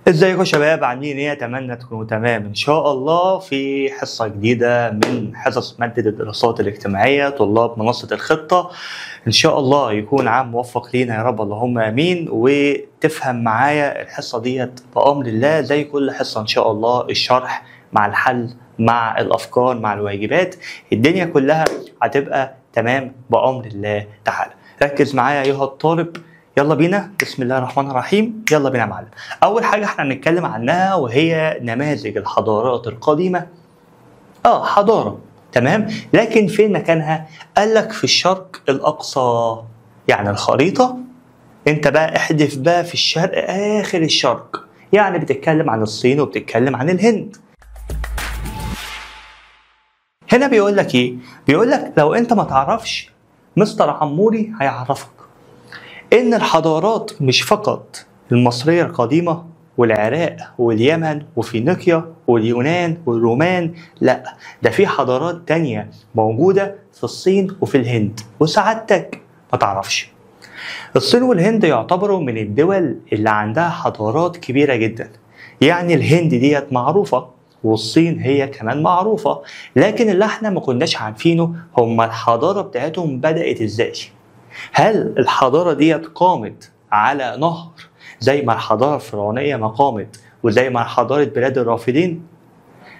ازيكم يا شباب، عاملين ايه؟ اتمنى تكونوا تمام ان شاء الله. في حصه جديده من حصص ماده الدراسات الاجتماعيه طلاب منصه الخطه. ان شاء الله يكون عام موفق لينا يا رب، اللهم امين. وتفهم معايا الحصه ديت بامر الله زي كل حصه ان شاء الله، الشرح مع الحل مع الافكار مع الواجبات، الدنيا كلها هتبقى تمام بامر الله تعالى. ركز معايا ايها الطالب، يلا بينا. بسم الله الرحمن الرحيم، يلا بينا يا معلم. اول حاجه احنا هنتكلم عنها وهي نماذج الحضارات القديمه. حضاره، تمام، لكن فين مكانها؟ قال لك في الشرق الاقصى، يعني الخريطه انت بقى احذف بقى في الشرق، اخر الشرق، يعني بتتكلم عن الصين وبتتكلم عن الهند. هنا بيقول لك ايه؟ بيقول لك لو انت ما تعرفش، مستر عموري هيعرفك إن الحضارات مش فقط المصرية القديمة والعراق واليمن وفينيقيا واليونان والرومان، لا، ده في حضارات تانية موجودة في الصين وفي الهند وسعادتك ما تعرفش. الصين والهند يعتبروا من الدول اللي عندها حضارات كبيرة جدا، يعني الهند ديت معروفة والصين هي كمان معروفة، لكن اللي احنا ما كناش عارفينه هم الحضارة بتاعتهم بدأت ازاي. هل الحضارة ديت قامت على نهر زي ما الحضارة الفرعونية ما قامت، وزي ما حضارة بلاد الرافدين؟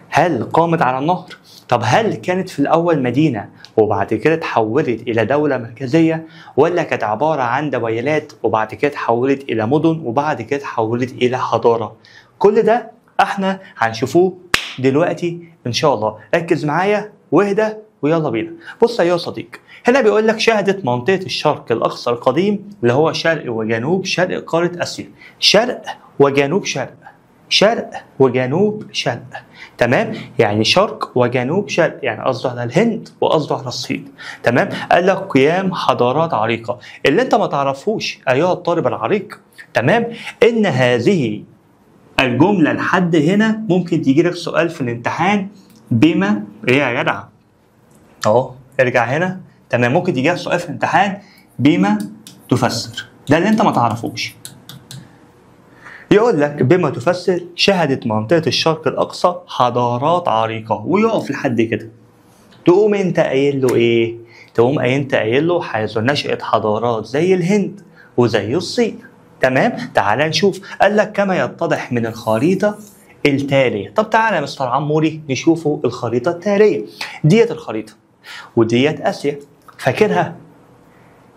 هل قامت على النهر؟ طب هل كانت في الأول مدينة وبعد كده تحولت إلى دولة مركزية، ولا كانت عبارة عن دويلات وبعد كده تحولت إلى مدن وبعد كده تحولت إلى حضارة؟ كل ده احنا هنشوفوه دلوقتي إن شاء الله. ركز معايا واهدى ويلا بينا. بص يا صديق، هنا بيقول لك شهدت منطقة الشرق الأقصى القديم اللي هو شرق وجنوب شرق قارة آسيا، شرق وجنوب شرق، شرق وجنوب شرق، تمام، يعني شرق وجنوب شرق، يعني قصده على الهند وقصده على الصين، تمام. قال لك قيام حضارات عريقة. اللي انت ما تعرفوش أيها الطالب العريق، تمام، إن هذه الجملة لحد هنا ممكن تيجي لك سؤال في الامتحان بما ايه يا جدع؟ اهو ارجع هنا، تمام، ممكن تيجي لك سؤال في الامتحان بما تفسر، ده اللي انت ما تعرفوش. يقول لك بما تفسر شهدت منطقة الشرق الأقصى حضارات عريقة، ويقف لحد كده. تقوم انت قايل له ايه؟ تقوم انت قايل له حيث نشأت حضارات زي الهند وزي الصين، تمام. تعال نشوف. قال لك كما يتضح من الخريطة التالية. طب تعالى يا مستر عموري نشوفوا الخريطة التالية. ديت الخريطة وديت آسيا، فاكرها؟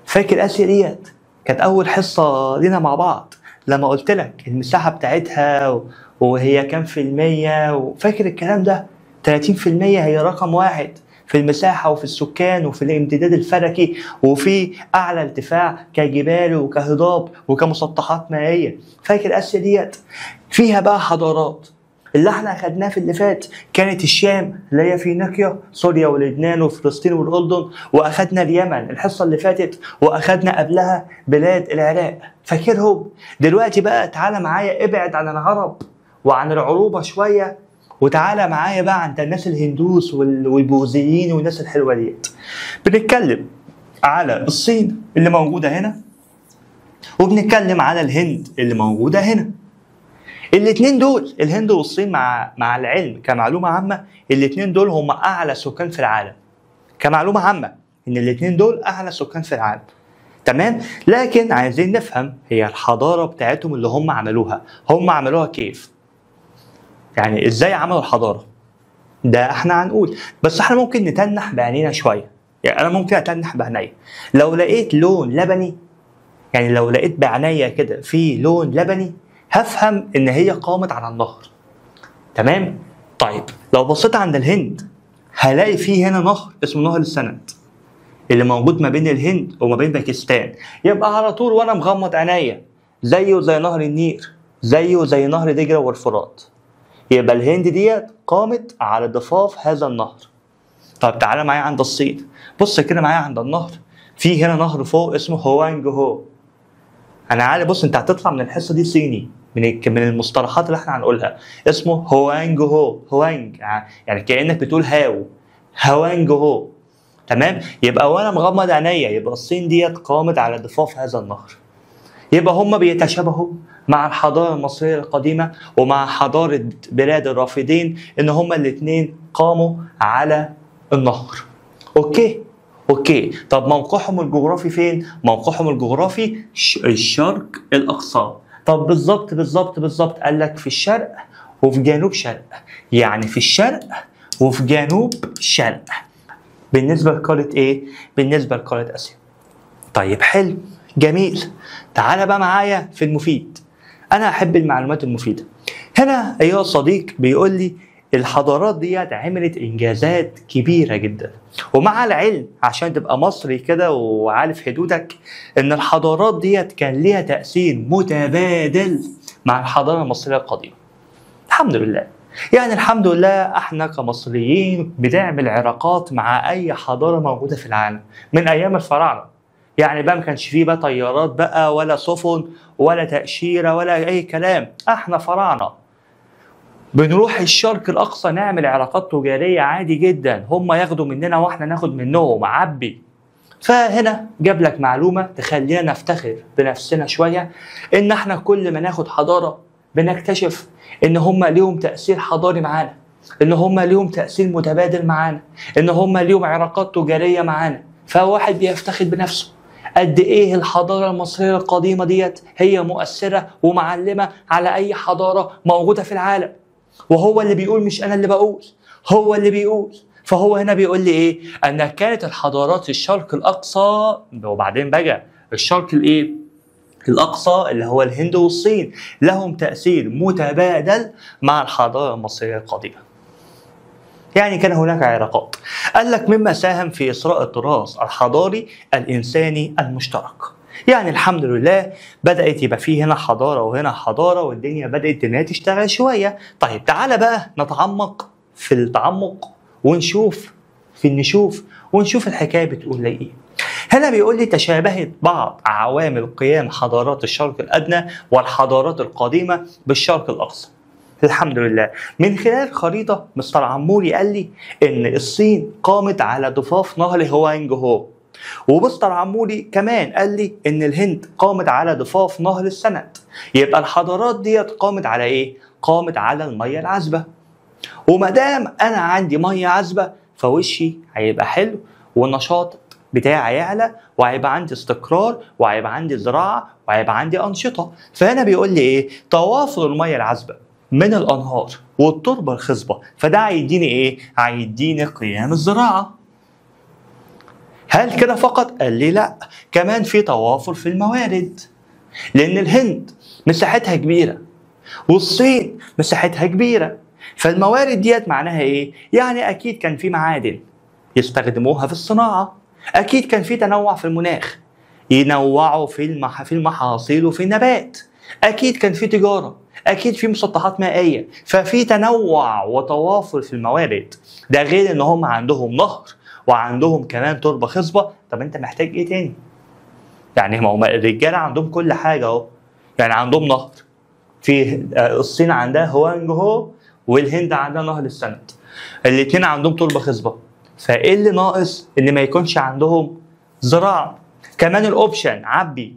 فاكر آسيا ديت كانت أول حصة لنا مع بعض لما قلت لك المساحة بتاعتها وهي كام في المية، وفاكر الكلام ده؟ 30% هي رقم واحد في المساحة وفي السكان وفي الامتداد الفلكي وفي أعلى ارتفاع كجبال وكهضاب وكمسطحات مائية. فاكر آسيا ديت؟ فيها بقى حضارات اللي احنا اخدناه في اللي فات، كانت الشام اللي هي فينيقيا، سوريا ولبنان وفلسطين والاردن، واخدنا اليمن الحصه اللي فاتت، واخدنا قبلها بلاد العراق، فاكرهم؟ دلوقتي بقى تعالى معايا، ابعد عن العرب وعن العروبه شويه، وتعالى معايا بقى عند الناس الهندوس والبوذيين والناس الحلوه ديت. بنتكلم على الصين اللي موجوده هنا، وبنتكلم على الهند اللي موجوده هنا. الاثنين دول الهند والصين مع العلم كمعلومه عامه، الاثنين دول هم اعلى سكان في العالم. كمعلومه عامه ان الاثنين دول اعلى سكان في العالم، تمام. لكن عايزين نفهم هي الحضاره بتاعتهم اللي هم عملوها كيف؟ يعني ازاي عملوا الحضاره؟ ده احنا هنقول، بس احنا ممكن نتنح بعينينا شويه. يعني انا ممكن اتنح بعينيا لو لقيت لون لبني، يعني لو لقيت بعينيا كده في لون لبني هفهم ان هي قامت على النهر، تمام. طيب لو بصيت عند الهند هلاقي فيه هنا نهر اسمه نهر السند اللي موجود ما بين الهند وما بين باكستان، يبقى على طول وانا مغمض عينيا زيه زي نهر النيل، زيه زي نهر دجله والفرات، يبقى الهند ديت قامت على ضفاف هذا النهر. طب تعالى معايا عند الصين، بص كده معايا عند النهر، في هنا نهر فوق اسمه هوانج هو. انا عارف، بص انت هتطلع من الحصه دي صيني من المصطلحات اللي احنا هنقولها، اسمه هوانج هو. هوانج يعني كانك بتقول هاو، هوانج هو، تمام. يبقى وانا مغمض عينيا يبقى الصين ديت قامت على ضفاف هذا النهر، يبقى هم بيتشابهوا مع الحضارة المصرية القديمة ومع حضارة بلاد الرافدين إن هما الاتنين قاموا على النهر. اوكي طب موقعهم الجغرافي فين؟ موقعهم الجغرافي الشرق الأقصى. طب بالظبط قال لك في الشرق وفي جنوب شرق، يعني في الشرق وفي جنوب شرق بالنسبة لقارة ايه؟ بالنسبة لقارة آسيا. طيب حلو جميل، تعالى بقى معايا في المفيد. أنا أحب المعلومات المفيدة. هنا أيها الصديق بيقول لي الحضارات ديت عملت إنجازات كبيرة جدا، ومع العلم عشان تبقى مصري كده وعارف حدودك إن الحضارات ديت كان ليها تأثير متبادل مع الحضارة المصرية القديمة. الحمد لله، يعني الحمد لله احنا كمصريين بنعمل علاقات مع أي حضارة موجودة في العالم من أيام الفراعنة. يعني بقى ما كانش فيه بقى طيارات بقى ولا سفن ولا تأشيرة ولا أي كلام، احنا فراعنة بنروح الشرق الأقصى نعمل علاقات تجارية عادي جدا، هم ياخدوا مننا واحنا ناخد منهم عبي. فهنا جاب لك معلومة تخلينا نفتخر بنفسنا شوية، إن احنا كل ما ناخد حضارة بنكتشف إن هم ليهم تأثير حضاري معانا، إن هم ليهم تأثير متبادل معانا، إن هم ليهم علاقات تجارية معانا. فواحد بيفتخر بنفسه قد إيه الحضارة المصرية القديمة ديت هي مؤثرة ومعلمة على أي حضارة موجودة في العالم. وهو اللي بيقول، مش أنا اللي بقول، هو اللي بيقول. فهو هنا بيقول لي إيه؟ أن كانت الحضارات الشرق الأقصى، وبعدين بقى الشرق الإيه؟ الأقصى اللي هو الهند والصين، لهم تأثير متبادل مع الحضارة المصرية القديمة. يعني كان هناك علاقات. قال لك مما ساهم في إسراء التراث الحضاري الإنساني المشترك. يعني الحمد لله بدأت يبقى فيه هنا حضارة وهنا حضارة، والدنيا بدأت إنها تشتغل شوية. طيب تعالى بقى نتعمق في التعمق ونشوف ونشوف الحكاية بتقول لي إيه. هنا بيقول لي تشابهت بعض عوامل قيام حضارات الشرق الأدنى والحضارات القديمة بالشرق الأقصى. الحمد لله من خلال خريطة مستر عموري قال لي إن الصين قامت على ضفاف نهر هوانج هو، ومستر عموري كمان قال لي إن الهند قامت على ضفاف نهر السند. يبقى الحضارات ديت قامت على إيه؟ قامت على المية العذبة. ومادام أنا عندي مية عذبة فوشي هيبقى حلو، والنشاط بتاعي يعلى، وهيبقى عندي استقرار، وهيبقى عندي زراعة، وهيبقى عندي أنشطة. فهنا بيقول لي إيه؟ توافر المية العذبة من الأنهار والتربة الخصبة، فده هيديني إيه؟ هيديني قيام الزراعة. هل كده فقط؟ قال لي لا، كمان في توافر في الموارد، لأن الهند مساحتها كبيرة والصين مساحتها كبيرة، فالموارد ديت معناها إيه؟ يعني أكيد كان في معادن يستخدموها في الصناعة، أكيد كان في تنوع في المناخ ينوعوا في المحاصيل وفي النبات، أكيد كان في تجارة، أكيد في مسطحات مائية، ففي تنوع وتوافر في الموارد. ده غير إن هم عندهم نهر وعندهم كمان تربة خصبة. طب أنت محتاج إيه تاني؟ يعني هم الرجالة عندهم كل حاجة أهو، يعني عندهم نهر، في الصين عندها هوانج هو والهند عندها نهر السند، الاتنين عندهم تربة خصبة، فايه اللي ناقص؟ اللي ما يكونش عندهم زراعة. كمان الاوبشن عبي،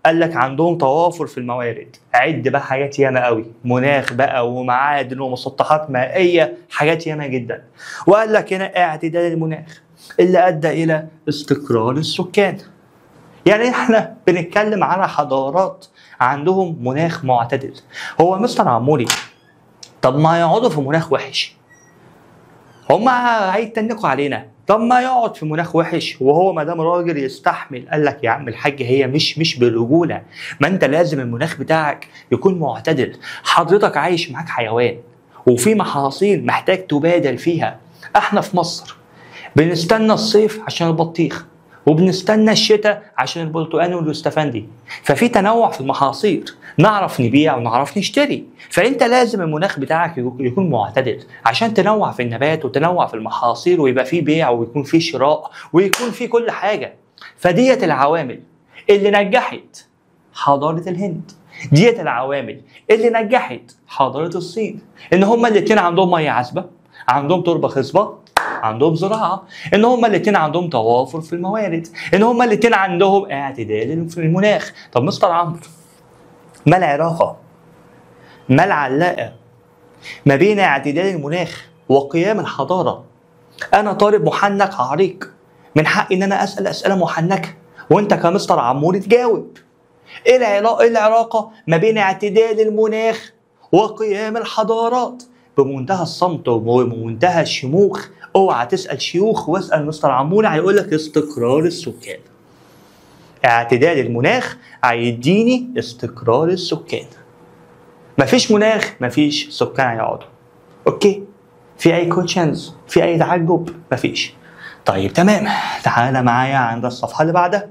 قال لك عندهم توافر في الموارد، عد بقى حاجات ياما قوي، مناخ بقى ومعادن ومسطحات مائية، حاجات ياما جدا. وقال لك هنا اعتدال المناخ اللي ادى الى استقرار السكان. يعني احنا بنتكلم على حضارات عندهم مناخ معتدل. هو مستر عموري طب ما يقعدوا في مناخ وحش، هما هيتنقوا علينا، طب ما يقعد في مناخ وحش وهو ما دام راجل يستحمل. قال لك يا عم الحاج هي مش بالرجوله، ما انت لازم المناخ بتاعك يكون معتدل. حضرتك عايش معاك حيوان وفي محاصيل محتاج تبادل فيها. احنا في مصر بنستنى الصيف عشان البطيخ، وبنستنى الشتاء عشان البرتقال واليوستفندي، ففي تنوع في المحاصيل، نعرف نبيع ونعرف نشتري. فانت لازم المناخ بتاعك يكون معتدل عشان تنوع في النبات وتنوع في المحاصيل، ويبقى فيه بيع ويكون فيه شراء ويكون فيه كل حاجة. فديت العوامل اللي نجحت حضارة الهند، ديت العوامل اللي نجحت حضارة الصين، ان هما الاتنين عندهم مياه عذبة، عندهم تربة خصبة، عندهم زراعة، ان هما الاتنين عندهم توافر في الموارد، ان هما الاتنين عندهم اعتدال في المناخ. طب مستر عمرو ما العلاقة، ما العلاقة ما بين اعتدال المناخ وقيام الحضارة؟ أنا طالب محنك عريق، من حقي إن أنا أسأل أسئلة محنكة وأنت كمستر عمور تجاوب. إيه العلاقة ما بين اعتدال المناخ وقيام الحضارات؟ بمنتهى الصمت وبمنتهى الشموخ، اوعى تسأل شيوخ واسأل مستر عمور هيقول لك استقرار السكان. اعتدال المناخ هيديني استقرار السكان. مفيش مناخ مفيش سكان هيقعدوا. اوكي؟ في اي كوتشنز؟ في اي تعجب؟ مفيش. طيب تمام، تعالى معايا عند الصفحه اللي بعدها.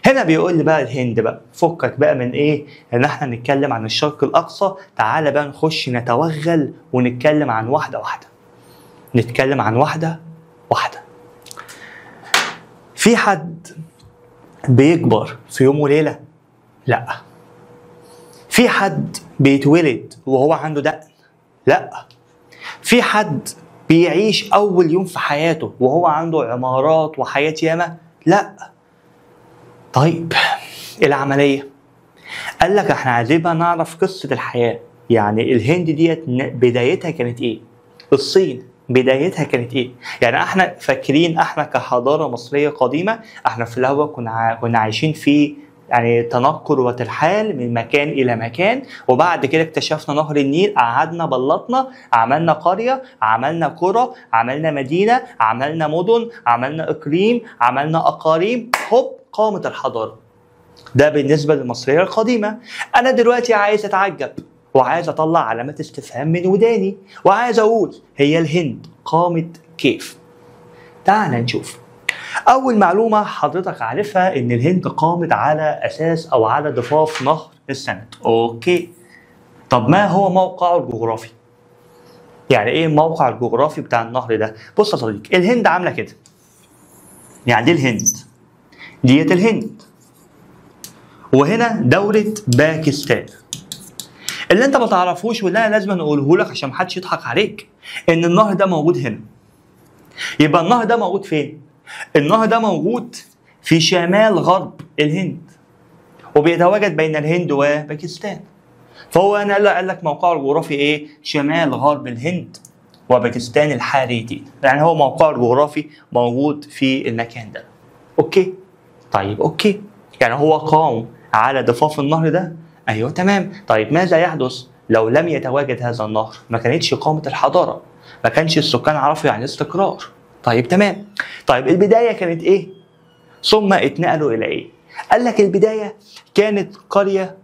هنا بيقول لي بقى الهند بقى، فكك بقى من ايه ان احنا نتكلم عن الشرق الاقصى، تعالى بقى نخش نتوغل ونتكلم عن واحده واحده. نتكلم عن واحده واحده. في حد بيكبر في يوم وليله؟ لا. في حد بيتولد وهو عنده دقن؟ لا. في حد بيعيش أول يوم في حياته وهو عنده عمارات وحياة ياما؟ لا. طيب العملية، قال لك احنا عايزين بقى نعرف قصة الحياة. يعني الهند ديت بدايتها كانت ايه؟ الصين بدايتها كانت ايه؟ يعني احنا فاكرين احنا كحضارة مصرية قديمة احنا في الأول كنا عايشين في يعني تنقل وترحال من مكان إلى مكان، وبعد كده اكتشفنا نهر النيل، قعدنا بلطنا، عملنا قرية، عملنا قرى، عملنا مدينة، عملنا مدن، عملنا إقليم، عملنا أقاليم، هوب قامت الحضارة. ده بالنسبة للمصرية القديمة. أنا دلوقتي عايز أتعجب وعايز أطلع علامات استفهام من وداني وعايز أقول هي الهند قامت كيف؟ تعال نشوف. أول معلومة حضرتك عارفها إن الهند قامت على أساس أو على ضفاف نهر السند. أوكي. طب ما هو موقعه الجغرافي؟ يعني إيه الموقع الجغرافي بتاع النهر ده؟ بص يا صديقي، الهند عاملة كده. يعني دي الهند، ديت الهند، وهنا دولة باكستان. اللي أنت ما تعرفوش واللي أنا لازم أقوله لك عشان محدش يضحك عليك إن النهر ده موجود هنا. يبقى النهر ده موجود فين؟ النهر ده موجود في شمال غرب الهند وبيتواجد بين الهند وباكستان. فهو انا قال لك موقعه الجغرافي ايه؟ شمال غرب الهند وباكستان الحاليتين. يعني هو موقعه الجغرافي موجود في المكان ده. اوكي؟ طيب اوكي. يعني هو قام على ضفاف النهر ده؟ ايوه تمام. طيب ماذا يحدث لو لم يتواجد هذا النهر؟ ما كانتش قامت الحضاره، ما كانش السكان عرفوا يعني استقرار. طيب تمام. طيب البداية كانت ايه؟ ثم اتنقلوا الى ايه؟ قال لك البداية كانت قرية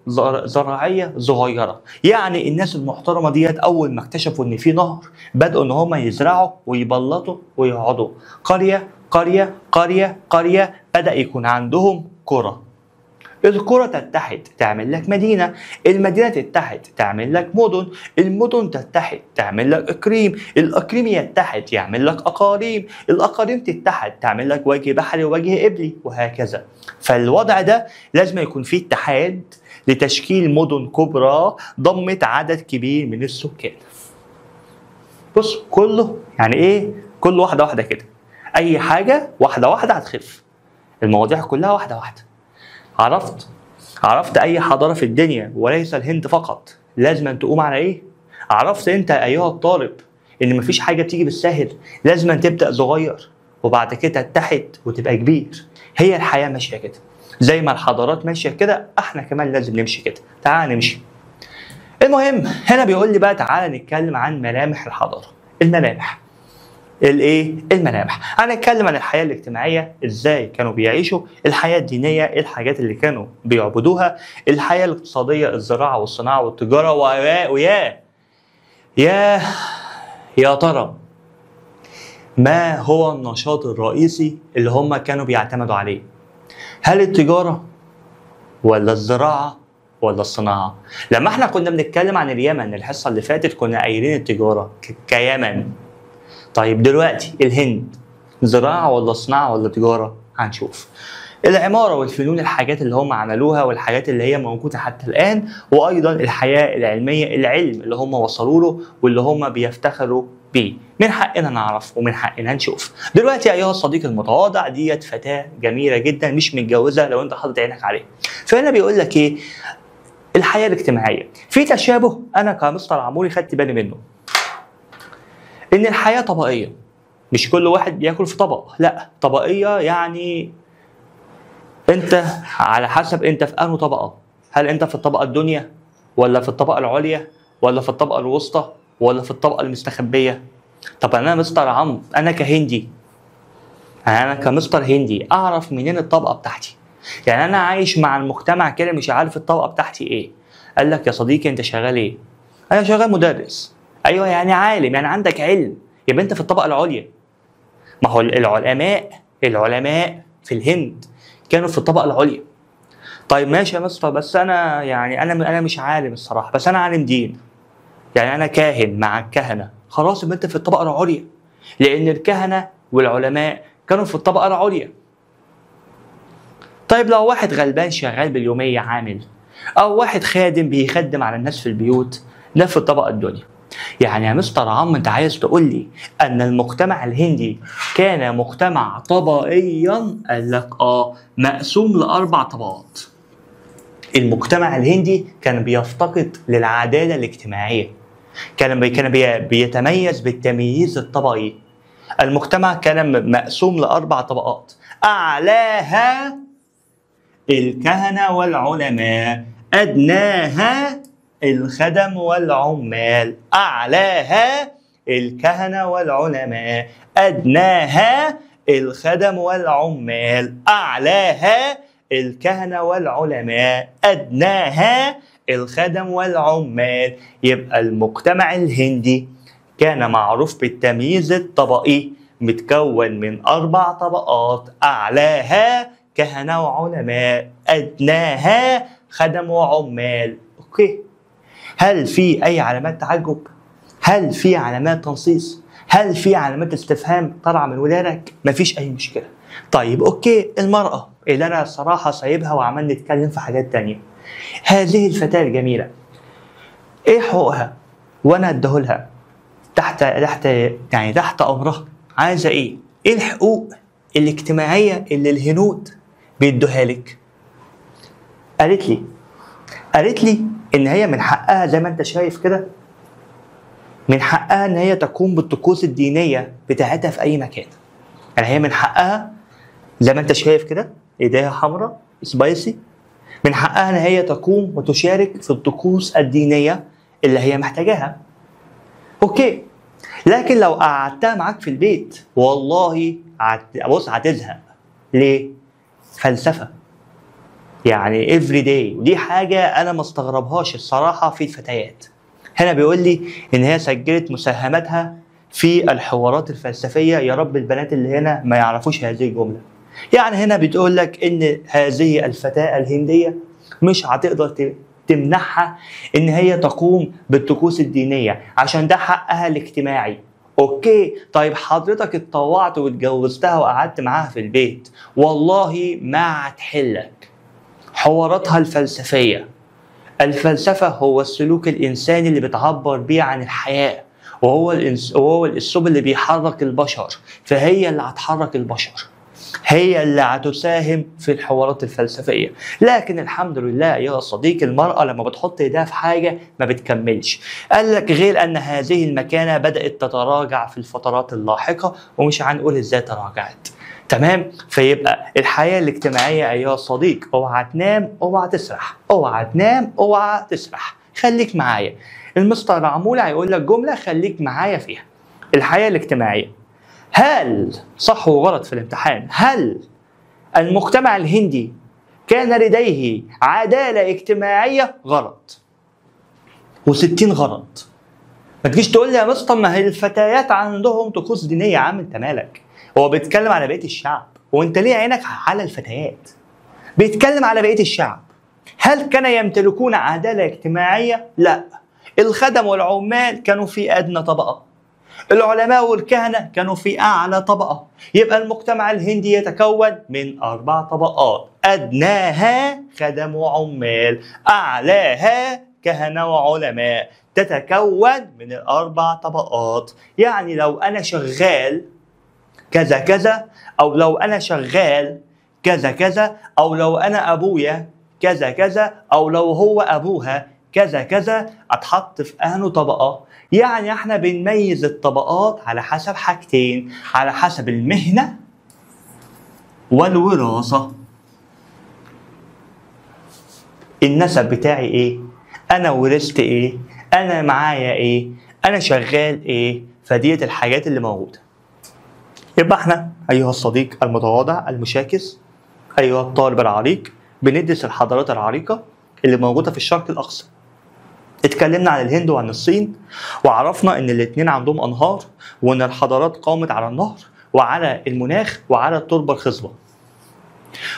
زراعية صغيرة. يعني الناس المحترمة ديت أول ما اكتشفوا إن في نهر بدأوا إن هم يزرعوا ويبلطوا ويقعدوا. قرية قرية قرية قرية، بدأ يكون عندهم قرى. القرى تتحد تعمل لك مدينة، المدينة تتحد تعمل لك مدن، المدن تتحد تعمل لك إقليم، الإقليم يتحد يعمل لك أقاليم، الأقاليم تتحد تعمل لك وجه بحري ووجه قبلي، وهكذا. فالوضع ده لازم يكون فيه اتحاد لتشكيل مدن كبرى ضمت عدد كبير من السكان. بص كله يعني إيه؟ كل واحدة واحدة كده. أي حاجة واحدة واحدة هتخف. المواضيع كلها واحدة واحدة. عرفت اي حضاره في الدنيا وليس الهند فقط لازم أن تقوم على ايه؟ عرفت انت ايها الطالب ان مفيش حاجه بتيجي بالسهل، لازم أن تبدا صغير وبعد كده تتحد وتبقى كبير. هي الحياه ماشيه كده، زي ما الحضارات ماشيه كده احنا كمان لازم نمشي كده. تعال نمشي. المهم هنا بيقول لي بقى تعال نتكلم عن ملامح الحضاره. الملامح الايه؟ الملامح. هنتكلم عن الحياه الاجتماعيه، ازاي كانوا بيعيشوا، الحياه الدينيه، ايه الحاجات اللي كانوا بيعبدوها، الحياه الاقتصاديه، الزراعه والصناعه والتجاره، يا ترى ما هو النشاط الرئيسي اللي هم كانوا بيعتمدوا عليه؟ هل التجاره ولا الزراعه ولا الصناعه؟ لما احنا كنا بنتكلم عن اليمن الحصه اللي فاتت كنا قايلين التجاره كيمن. طيب دلوقتي الهند زراعة ولا صناعة ولا تجارة؟ هنشوف. العمارة والفنون، الحاجات اللي هم عملوها والحاجات اللي هي موجودة حتى الآن، وأيضا الحياة العلمية، العلم اللي هم وصلوا له واللي هم بيفتخروا بيه. من حقنا نعرف ومن حقنا نشوف. دلوقتي أيها الصديق المتواضع، ديت فتاة جميلة جدا مش متجوزة لو أنت حاطط عينك عليها. فهنا بيقول لك إيه؟ الحياه الاجتماعيه في تشابه انا كمستر عموري خدت بالي منه، ان الحياه طبقيه، مش كل واحد بياكل في طبق، لا طبقيه، يعني انت على حسب انت في انهي طبقه، هل انت في الطبقه الدنيا ولا في الطبقه العليا ولا في الطبقه الوسطى ولا في الطبقه المستخبيه. طب انا مستر عمرو انا كهندي، انا كمستر هندي اعرف منين الطبقه بتاعتي؟ يعني انا عايش مع المجتمع كده مش عارف الطبقه بتاعتي ايه. قال لك يا صديقي انت شغال ايه؟ انا شغال مدرس. ايوه يعني عالم، يعني عندك علم، يبقى انت في الطبقه العليا. ما هو العلماء في الهند كانوا في الطبقه العليا. طيب ماشي يا مستر، بس انا يعني انا مش عالم الصراحه، بس انا عالم دين، يعني انا كاهن مع الكهنه. خلاص يبقى انت في الطبقه العليا، لان الكهنه والعلماء كانوا في الطبقه العليا. طيب لو واحد غلبان شغال باليوميه عامل، او واحد خادم بيخدم على الناس في البيوت، ده في الطبقه الدنيا. يعني يا مستر عم انت عايز تقول لي ان المجتمع الهندي كان مجتمع طبقيا؟ قال لك مقسوم لاربع طبقات. المجتمع الهندي كان بيفتقد للعداله الاجتماعيه، كان بيتميز بالتمييز الطبقي. المجتمع كان مقسوم لاربع طبقات، اعلاها الكهنه والعلماء، ادناها الخدم والعمال. اعلاها الكهنه والعلماء، ادناها الخدم والعمال. اعلاها الكهنه والعلماء، ادناها الخدم والعمال. يبقى المجتمع الهندي كان معروف بالتمييز الطبقي، متكون من اربع طبقات، اعلاها كهنه وعلماء، ادناها خدم وعمال. اوكي، هل في اي علامات تعجب؟ هل في علامات تنصيص؟ هل في علامات استفهام طالعه من ودانك؟ مفيش اي مشكله. طيب اوكي، المراه اللي انا الصراحه سايبها وعمال نتكلم في حاجات تانية، هذه الفتاه الجميله ايه حقوقها وانا اديهولها تحت امرها؟ عايزه ايه؟ ايه الحقوق الاجتماعيه اللي الهنود بيدوها لك؟ قالت لي ان هي من حقها زي ما انت شايف كده، من حقها ان هي تقوم بالطقوس الدينيه بتاعتها في اي مكان. يعني هي من حقها زي ما انت شايف كده، ايديها حمراء سبايسي، من حقها ان هي تقوم وتشارك في الطقوس الدينيه اللي هي محتاجاها. اوكي، لكن لو قعدتها معاك في البيت والله هتزهق. ليه؟ فلسفه، يعني افري داي، ودي حاجه انا ما استغربهاش الصراحه في الفتيات. هنا بيقول لي ان هي سجلت مساهماتها في الحوارات الفلسفيه. يا رب البنات اللي هنا ما يعرفوش هذه الجمله. يعني هنا بتقول لك ان هذه الفتاه الهنديه مش هتقدر تمنحها ان هي تقوم بالطقوس الدينيه عشان ده حقها الاجتماعي. اوكي، طيب حضرتك اتطوعت واتجوزتها وقعدت معاها في البيت، والله ما هتحلك حواراتها الفلسفيه. الفلسفه هو السلوك الانساني اللي بتعبر بيه عن الحياه، وهو الاسلوب اللي بيحرك البشر، فهي اللي هتحرك البشر، هي اللي هتساهم في الحوارات الفلسفيه. لكن الحمد لله يا صديقي، المراه لما بتحط ايديها في حاجه ما بتكملش. قال لك غير ان هذه المكانه بدات تتراجع في الفترات اللاحقه، ومش هنقول ازاي تراجعت. تمام؟ فيبقى الحياه الاجتماعيه ايها الصديق، اوعى تنام اوعى تسرح، اوعى تنام اوعى تسرح، خليك معايا. المستر عمولة هيقول لك جمله خليك معايا فيها. الحياه الاجتماعيه، هل صح وغلط في الامتحان، هل المجتمع الهندي كان لديه عدالة اجتماعية؟ غلط، و60 غلط. ما تجيش تقول لي يا مستر ما هي الفتيات عندهم طقوس دينية. يا عم انت مالك، هو بيتكلم على بقية الشعب وانت ليه عينك على الفتيات؟ بيتكلم على بقية الشعب. هل كان يمتلكون عدالة اجتماعية؟ لا، الخدم والعمال كانوا في أدنى طبقة، العلماء والكهنة كانوا في أعلى طبقة. يبقى المجتمع الهندي يتكون من 4 طبقات، أدناها خدم وعمال، أعلاها كهنة وعلماء، تتكون من 4 طبقات. يعني لو أنا شغال كذا كذا، أو لو أنا شغال كذا كذا، أو لو أنا أبويا كذا كذا، او لو هو ابوها كذا كذا اتحط في انه طبقه. يعني احنا بنميز الطبقات على حسب حاجتين، على حسب المهنه والوراثه. النسب بتاعي ايه، انا ورثت ايه، انا معايا ايه، انا شغال ايه. فديت الحاجات اللي موجوده. يبقى احنا ايها الصديق المتواضع المشاكس، ايها الطالب العريق، بندرس الحضارات العريقه اللي موجوده في الشرق الاقصى. اتكلمنا عن الهند وعن الصين، وعرفنا ان الاثنين عندهم انهار، وان الحضارات قامت على النهر وعلى المناخ وعلى التربه الخصبه.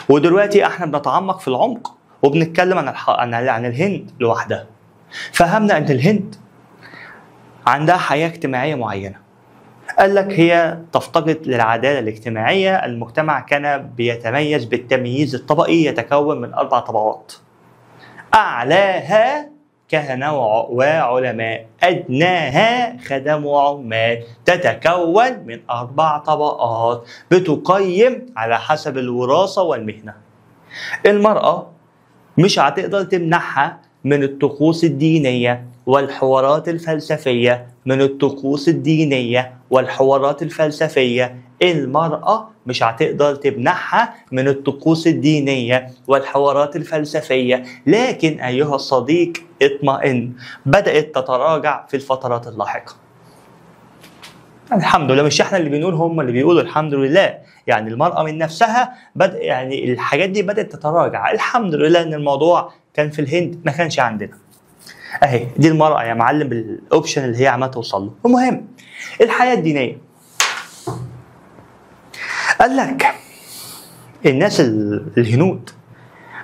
ودلوقتي احنا بنتعمق في العمق وبنتكلم عن الهند لوحدها. فهمنا ان الهند عندها حياه اجتماعيه معينه. قال لك هي تفتقد للعداله الاجتماعيه. المجتمع كان بيتميز بالتمييز الطبقي، يتكون من 4 طبقات: اعلاها كهنه وعلماء، ادناها خدم وعمال، تتكون من 4 طبقات بتقيم على حسب الوراثه والمهنه. المراه مش هتقدر تمنعها من الطقوس الدينيه والحوارات الفلسفيه، من الطقوس الدينيه والحوارات الفلسفيه. المرأة مش هتقدر تمنعها من الطقوس الدينية والحوارات الفلسفية. لكن أيها الصديق اطمئن، بدأت تتراجع في الفترات اللاحقة. الحمد لله، مش احنا اللي بنقول، هم اللي بيقولوا الحمد لله. يعني المرأة من نفسها يعني الحاجات دي بدأت تتراجع. الحمد لله ان الموضوع كان في الهند، ما كانش عندنا. اهي دي المرأة يا معلم بالاوبشن اللي هي عمالة توصل له. المهم الحياة الدينية، قال لك الناس الهنود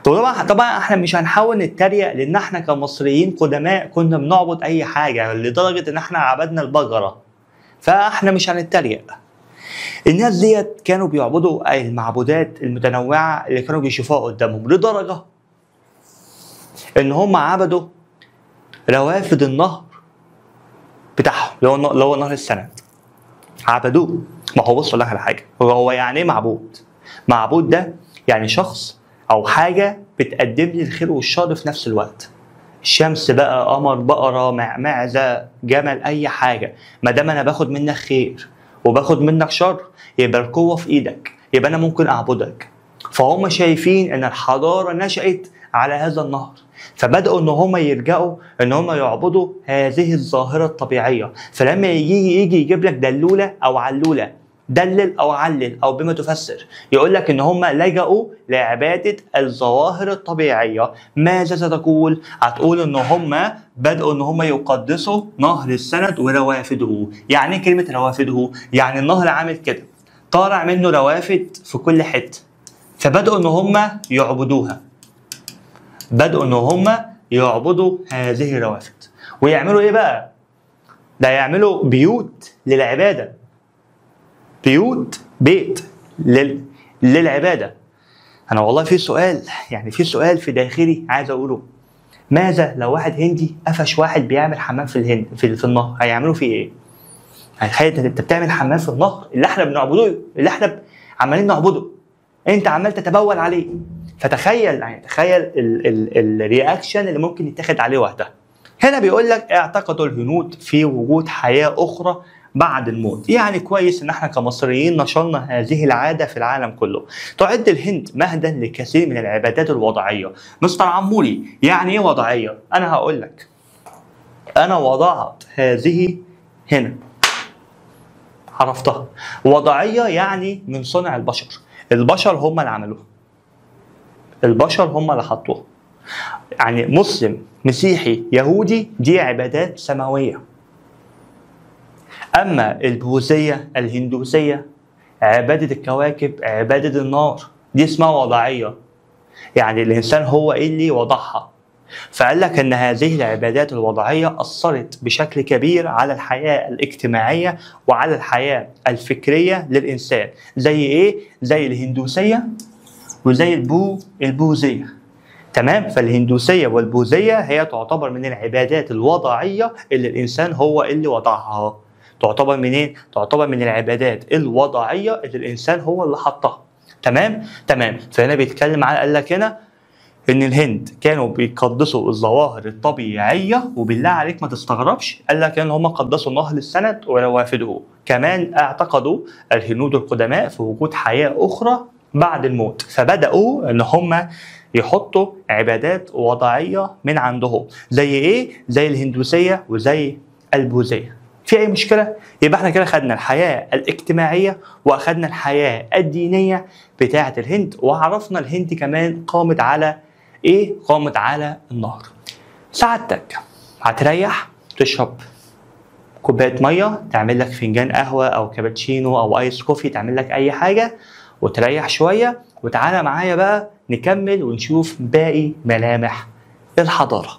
طبعا احنا مش هنحاول نتريق، لان احنا كمصريين قدماء كنا بنعبد اي حاجه لدرجه ان احنا عبدنا البقره، فاحنا مش هنتريق. الناس ديت كانوا بيعبدوا المعبودات المتنوعه اللي كانوا بيشوفوها قدامهم، لدرجه ان هم عبدوا روافد النهر بتاعهم اللي هو نهر السند. عبدوه. ما هو بص اقول لك على حاجه، هو يعني ايه معبود؟ معبود ده يعني شخص او حاجه بتقدم لي الخير والشر في نفس الوقت. الشمس بقى، قمر، بقره، معزه، جمل، اي حاجه، ما دام انا باخد منك خير وباخد منك شر يبقى القوه في ايدك، يبقى انا ممكن اعبدك. فهم شايفين ان الحضاره نشأت على هذا النهر، فبدأوا ان هم يرجعوا ان هم يعبدوا هذه الظاهره الطبيعيه. فلما يجي يجيب لك دلوله او علوله، دلل او علل او بما تفسر، يقول لك ان هم لجأوا لعباده الظواهر الطبيعيه. ماذا ستقول؟ هتقول ان هم بدأوا ان هم يقدسوا نهر السند وروافده. يعني ايه كلمه روافده؟ يعني النهر عامل كده، طالع منه روافد في كل حته، فبدأوا ان هم يعبدوها. بدأوا ان هم يعبدوا هذه الروافد. ويعملوا ايه بقى؟ ده يعملوا بيوت للعباده، بيت للعباده. انا والله في سؤال، يعني في سؤال في داخلي عايز اقوله. ماذا لو واحد هندي قفش واحد بيعمل حمام في الهند في النهر؟ هيعملوا فيه ايه؟ تخيل انت بتعمل حمام في النهر اللي احنا بنعبده، اللي احنا عمالين نعبده، انت عمال تتبول عليه. فتخيل، يعني تخيل الرياكشن اللي ممكن يتاخد عليه وقتها. هنا بيقول لك اعتقدوا الهنود في وجود حياه اخرى بعد الموت. يعني كويس ان احنا كمصريين نشرنا هذه العاده في العالم كله. تعد الهند مهدا لكثير من العبادات الوضعيه. مستر عموري يعني ايه وضعيه؟ انا هقول لك. انا وضعت هذه هنا، عرفتها. وضعيه يعني من صنع البشر. البشر هم اللي عملوها، البشر هم اللي حطوها. يعني مسلم، مسيحي، يهودي، دي عبادات سماويه. اما البوذيه، الهندوسيه، عباده الكواكب، عباده النار، دي اسمها وضعيه. يعني الانسان هو اللي وضعها. فقال لك ان هذه العبادات الوضعيه اثرت بشكل كبير على الحياه الاجتماعيه وعلى الحياه الفكريه للانسان. زي ايه؟ زي الهندوسيه وزي البوذيه. تمام؟ فالهندوسيه والبوذيه هي تعتبر من العبادات الوضعيه اللي الانسان هو اللي وضعها. تعتبر منين؟ تعتبر من العبادات الوضعيه اللي الانسان هو اللي حطها. تمام؟ فهنا بيتكلم عن، قال لك هنا ان الهند كانوا بيقدسوا الظواهر الطبيعيه، وبالله عليك ما تستغربش، قال لك ان هم قدسوا نهر السند وروافده. كمان اعتقدوا الهنود القدماء في وجود حياه اخرى بعد الموت، فبداوا ان هم يحطوا عبادات وضعيه من عندهم. زي ايه؟ زي الهندوسيه وزي البوذيه. في اي مشكله؟ يبقى احنا كده خدنا الحياه الاجتماعيه واخدنا الحياه الدينيه بتاعه الهند، وعرفنا الهند كمان قامت على ايه؟ قامت على النهر. سعادتك هتريح، تشرب كوبايه ميه، تعمل لك فنجان قهوه او كابتشينو او ايس كوفي، تعمل لك اي حاجه وتريح شويه، وتعالى معايا بقى نكمل ونشوف باقي ملامح الحضاره.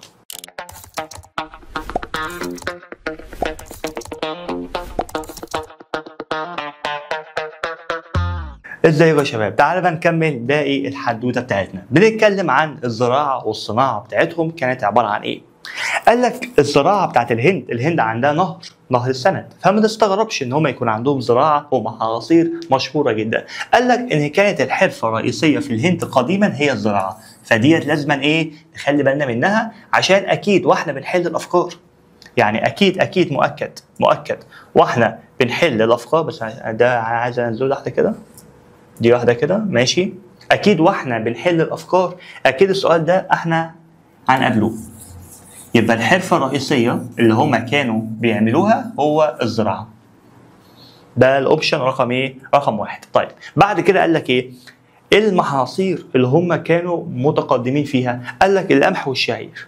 ازيكم يا شباب؟ تعالى بقى نكمل باقي الحدوته بتاعتنا. بنتكلم عن الزراعه والصناعه بتاعتهم كانت عباره عن ايه؟ قال لك الزراعه بتاعت الهند عندها نهر السند، فما تستغربش ان هم يكون عندهم زراعه ومحاصيل مشهوره جدا. قال لك ان كانت الحرفه الرئيسيه في الهند قديما هي الزراعه، فديت لازما ايه؟ نخلي بالنا منها، عشان اكيد واحنا بنحل الافكار، يعني اكيد مؤكد واحنا بنحل الافكار. بس ده عايز انزل واحده كده، دي واحده كده، ماشي. اكيد واحنا بنحل الافكار اكيد السؤال ده احنا هنقابله. يبقى الحرفه الرئيسيه اللي هما كانوا بيعملوها هو الزراعه. ده الاوبشن رقم ايه؟ رقم واحد. طيب بعد كده قال لك ايه؟ المحاصيل اللي هما كانوا متقدمين فيها، قال لك القمح والشعير.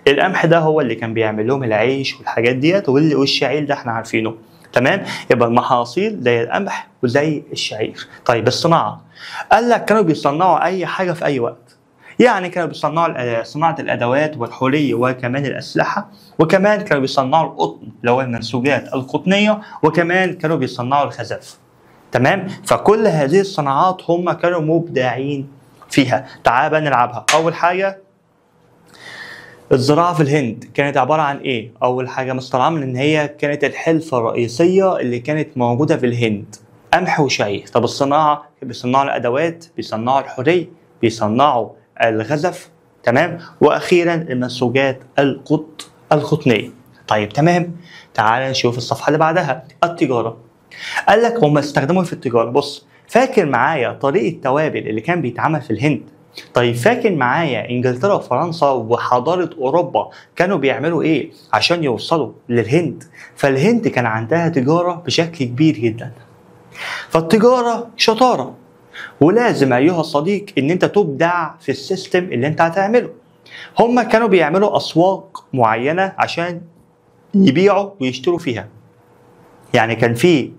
القمح ده هو اللي كان بيعمل لهم العيش والحاجات ديت، والشعير ده احنا عارفينه، تمام؟ يبقى المحاصيل زي القمح وزي الشعير. طيب الصناعه، قال لك كانوا بيصنعوا اي حاجه في اي وقت، يعني كانوا بيصنعوا صناعه الادوات والحلي وكمان الاسلحه، وكمان كانوا بيصنعوا القطن اللي هو المنسوجات القطنيه، وكمان كانوا بيصنعوا الخزف، تمام؟ فكل هذه الصناعات هم كانوا مبدعين فيها. تعال بقى نلعبها. اول حاجه الزراعة في الهند كانت عبارة عن إيه؟ أول حاجة مستطعم من إن هي كانت الحلفة الرئيسية اللي كانت موجودة في الهند، قمح وشعير. طب الصناعة بيصنعوا الأدوات، بيصنعوا الحلي، بيصنعوا الغزف، تمام؟ وأخيرا المنسوجات القطنية. طيب تمام، تعال نشوف الصفحة اللي بعدها، التجارة. قال لك هم استخدموا في التجارة. بص، فاكر معايا طريقة التوابل اللي كان بيتعمل في الهند؟ طيب فاكر معايا انجلترا وفرنسا وحضاره اوروبا كانوا بيعملوا ايه عشان يوصلوا للهند؟ فالهند كان عندها تجاره بشكل كبير جدا. فالتجاره شطاره، ولازم ايها الصديق ان انت تبدع في السيستم اللي انت هتعمله. هم كانوا بيعملوا اسواق معينه عشان يبيعوا ويشتروا فيها. يعني كان في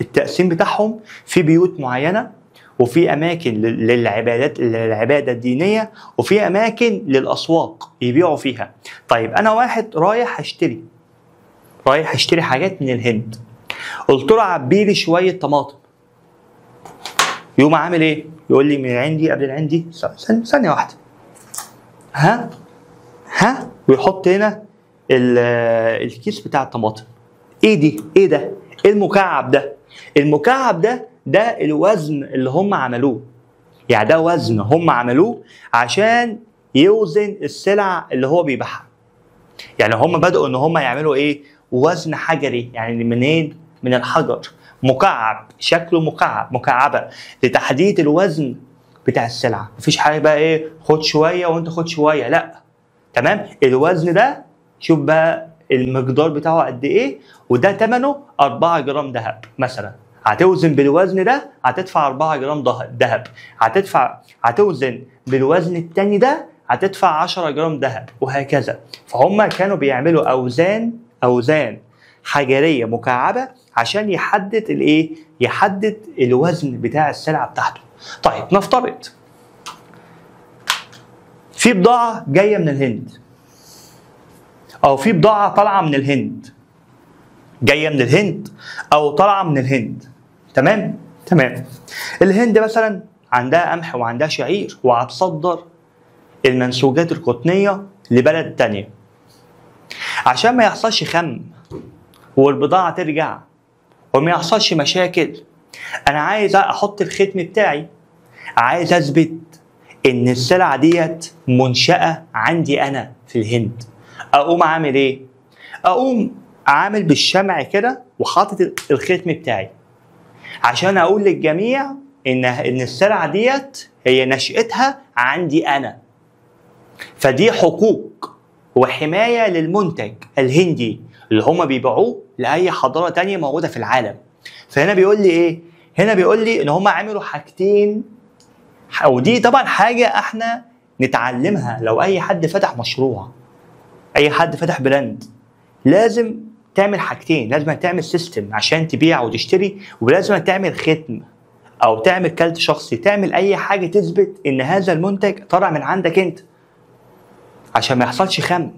التقسيم بتاعهم في بيوت معينه، وفي اماكن للعباده الدينيه، وفي اماكن للاسواق يبيعوا فيها. طيب انا واحد رايح اشتري حاجات من الهند، قلت له عبي لي شويه طماطم، يقوم عامل ايه؟ يقول لي من عندي قبل عندي ثانيه واحده، ها ويحط هنا الكيس بتاع الطماطم. ايه دي؟ ايه ده؟ ايه المكعب ده؟ المكعب ده الوزن اللي هم عملوه، يعني ده وزن هم عملوه عشان يوزن السلع اللي هو بيبيعها. يعني هم بدأوا ان هم يعملوا ايه؟ وزن حجري. يعني منين؟ من الحجر، مكعب، شكله مكعبة لتحديد الوزن بتاع السلعة. مفيش حاجة بقى ايه خد شوية وانت خد شوية، لا، تمام؟ الوزن ده شوف بقى المقدار بتاعه قد ايه، وده ثمنه 4 جرام ذهب مثلا. هتوزن بالوزن ده هتدفع 4 جرام ذهب، هتوزن بالوزن التاني ده هتدفع 10 جرام ذهب، وهكذا. فهم كانوا بيعملوا اوزان حجريه مكعبه عشان يحدد الوزن بتاع السلعه بتاعته. طيب نفترض في بضاعه جايه من الهند، او في بضاعه طالعه من الهند، جايه من الهند او طالعه من الهند، تمام. الهند مثلا عندها قمح وعندها شعير، وهتصدر المنسوجات القطنيه لبلد تانية. عشان ما يحصلش خم والبضاعه ترجع وما يحصلش مشاكل، انا عايز احط الختم بتاعي، عايز اثبت ان السلعه ديت منشاه عندي انا في الهند، اقوم عامل ايه؟ اقوم عامل بالشمع كده وحاطط الختم بتاعي عشان اقول للجميع ان السلعه ديت هي نشأتها عندي انا. فدي حقوق وحمايه للمنتج الهندي اللي هم بيبيعوه لاي حضاره تانية موجوده في العالم. فهنا بيقول لي ايه؟ هنا بيقول لي ان هم عملوا حاجتين، ودي طبعا حاجه احنا نتعلمها. لو اي حد فتح مشروع، اي حد فتح براند، لازم تعمل حاجتين. لازم تعمل سيستم عشان تبيع وتشتري، ولازم تعمل ختم او تعمل كارت شخصي، تعمل اي حاجه تثبت ان هذا المنتج طالع من عندك انت عشان ما يحصلش خم،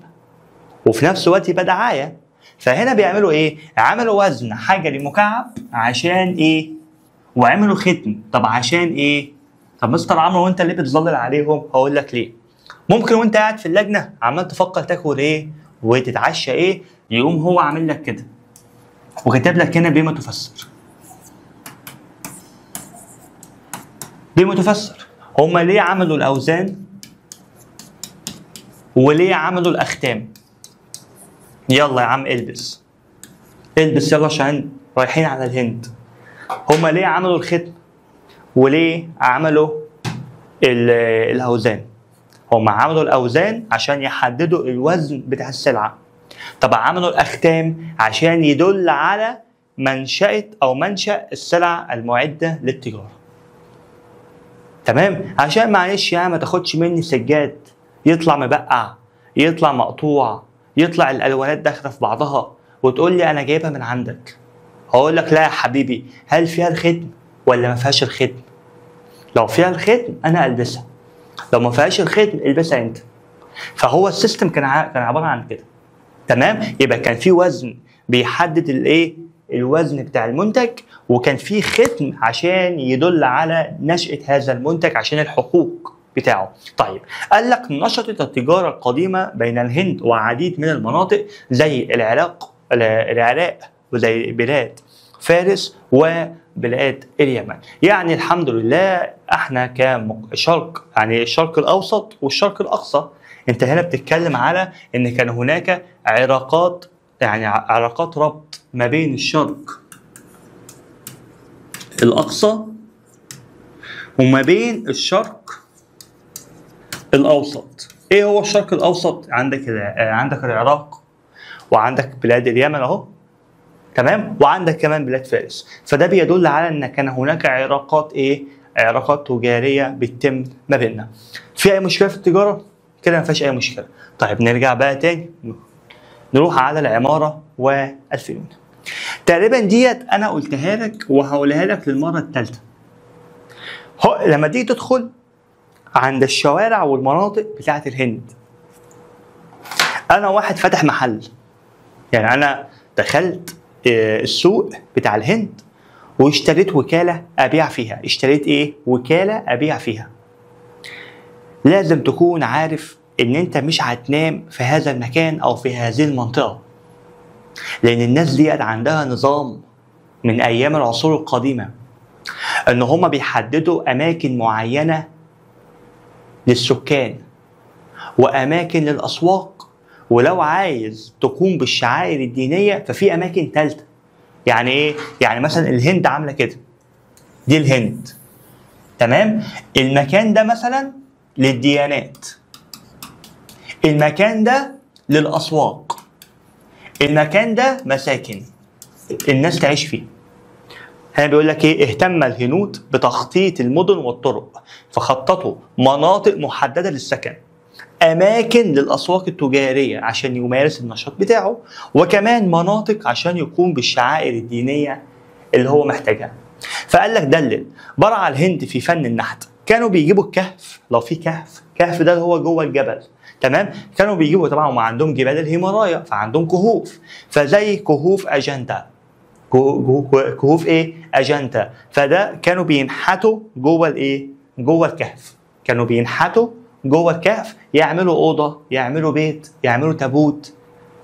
وفي نفس الوقت يبقى دعايه. فهنا بيعملوا ايه؟ عملوا وزن حجري مكعب عشان ايه؟ وعملوا ختم. طب عشان ايه؟ طب مستر عمرو وانت اللي بتظلل عليهم؟ هقول لك ليه. ممكن وانت قاعد في اللجنه عمال تفكر تاكل ايه وتتعشى ايه، يقوم هو عامل لك كده وكاتب لك هنا بما تفسر. بما تفسر. هم ليه عملوا الاوزان وليه عملوا الاختام؟ يلا يا عم البس البس يلا عشان رايحين على الهند. هم ليه عملوا الختم وليه عملوا الاوزان؟ هم عملوا الاوزان عشان يحددوا الوزن بتاع السلعه. طب عملوا الاختام عشان يدل على منشأة او منشأ السلع المعده للتجاره. تمام؟ عشان معلش يعني ما تاخدش مني سجاد يطلع مبقع، يطلع مقطوع، يطلع الالوانات داخله في بعضها وتقول لي انا جايبها من عندك. هقول لك لا يا حبيبي، هل فيها الختم ولا ما فيهاش الختم؟ لو فيها الختم انا البسها، لو ما فيهاش الختم البسها انت. فهو السيستم كان عباره عن كده. تمام؟ يبقى كان في وزن بيحدد الايه؟ الوزن بتاع المنتج، وكان في ختم عشان يدل على نشأة هذا المنتج عشان الحقوق بتاعه. طيب قال لك نشطت التجارة القديمة بين الهند وعديد من المناطق زي العراق وزي بلاد فارس وبلاد اليمن. يعني الحمد لله احنا كشرق، يعني الشرق الاوسط والشرق الاقصى، انت هنا بتتكلم على ان كان هناك علاقات، يعني علاقات ربط ما بين الشرق الاقصى وما بين الشرق الاوسط. ايه هو الشرق الاوسط؟ عندك العراق، وعندك بلاد اليمن اهو، تمام، وعندك كمان بلاد فارس. فده بيدل على ان كان هناك علاقات ايه؟ علاقات تجاريه بتتم ما بيننا. في اي مشكله في التجاره؟ كده ما فيهاش اي مشكله. طيب نرجع بقى تاني نروح على العماره والفنون. تقريبا ديت انا قلتها لك وهقولها لك للمره الثالثه. لما تيجي تدخل عند الشوارع والمناطق بتاعت الهند، انا واحد فاتح محل، يعني انا دخلت السوق بتاع الهند واشتريت وكالة ابيع فيها. اشتريت ايه؟ وكالة ابيع فيها. لازم تكون عارف ان انت مش هتنام في هذا المكان او في هذه المنطقة، لان الناس دي عندها نظام من ايام العصور القديمة ان هم بيحددوا اماكن معينة للسكان واماكن للاسواق، ولو عايز تقوم بالشعائر الدينيه ففي اماكن ثالثه. يعني ايه؟ يعني مثلا الهند عامله كده، دي الهند، تمام؟ المكان ده مثلا للديانات، المكان ده للاسواق، المكان ده مساكن الناس تعيش فيه. هنا بيقول لك ايه؟ اهتم الهنود بتخطيط المدن والطرق، فخططوا مناطق محدده للسكن، اماكن للاسواق التجاريه عشان يمارس النشاط بتاعه، وكمان مناطق عشان يقوم بالشعائر الدينيه اللي هو محتاجها. فقال لك دلل برع الهند في فن النحت. كانوا بيجيبوا الكهف، لو في كهف ده اللي هو جوه الجبل، تمام؟ كانوا بيجيبوا طبعا، وما عندهم جبال الهيمالايا فعندهم كهوف، فزي كهوف اجنتا، كهوف ايه؟ اجنتا. فده كانوا بينحتوا جوه الايه؟ جوه الكهف. كانوا بينحتوا جوه الكهف، يعملوا اوضه، يعملوا بيت، يعملوا تابوت،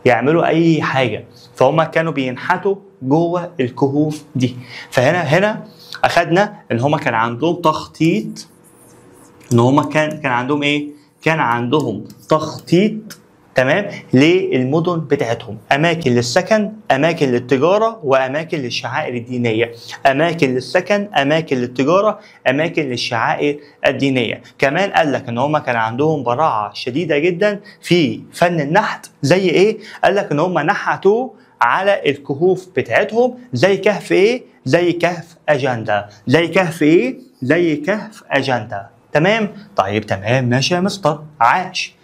يعملوا اي حاجه. فهم كانوا بينحتوا جوه الكهوف دي. فهنا اخذنا ان هم كان عندهم تخطيط ان هما كان عندهم ايه؟ كان عندهم تخطيط، تمام، للمدن بتاعتهم، اماكن للسكن، اماكن للتجاره، واماكن للشعائر الدينيه. اماكن للسكن، اماكن للتجاره، اماكن للشعائر الدينيه. كمان قال لك ان هم كان عندهم براعه شديده جدا في فن النحت. زي ايه؟ قال لك ان هم نحتوا على الكهوف بتاعتهم، زي كهف ايه؟ زي كهف اجندا. زي كهف ايه؟ زي كهف اجندا. تمام؟ طيب تمام، ماشي يا مستر، عاش.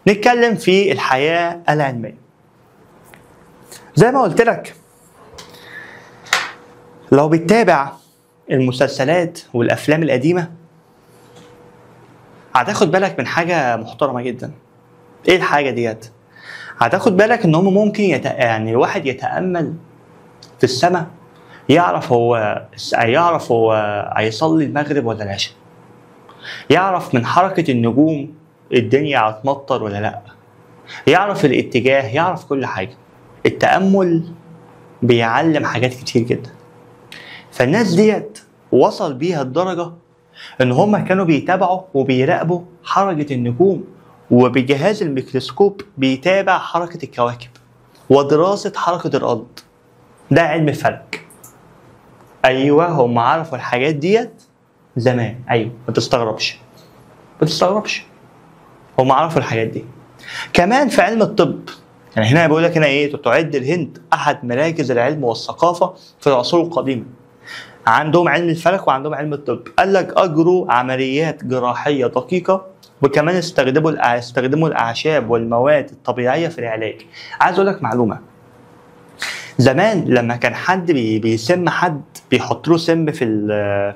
نتكلم في الحياة العلمية. زي ما قلت لك، لو بتتابع المسلسلات والأفلام القديمة هتاخد بالك من حاجة محترمة جدا. إيه الحاجة ديت؟ هتاخد بالك إن هم ممكن يعني الواحد يتأمل في السماء، يعرف هو هيصلي المغرب ولا العشاء، يعرف من حركة النجوم الدنيا هتمطر ولا لأ، يعرف الاتجاه، يعرف كل حاجة. التأمل بيعلم حاجات كتير جدا. فالناس ديت وصل بيها الدرجة ان هم كانوا بيتابعوا وبيراقبوا حركة النجوم، وبجهاز الميكروسكوب بيتابع حركة الكواكب ودراسة حركة الأرض. ده علم الفلك. أيوة، هم عرفوا الحاجات ديت زمان. أيوة، ما تستغربش. هم عرفوا الحاجات دي. كمان في علم الطب، يعني هنا بيقول لك هنا ايه؟ تعد الهند احد مراكز العلم والثقافه في العصور القديمه. عندهم علم الفلك وعندهم علم الطب. قال لك اجروا عمليات جراحيه دقيقه، وكمان استخدموا الاعشاب والمواد الطبيعيه في العلاج. عايز اقول لك معلومه. زمان لما كان حد بيسم حد، بيحط له سم في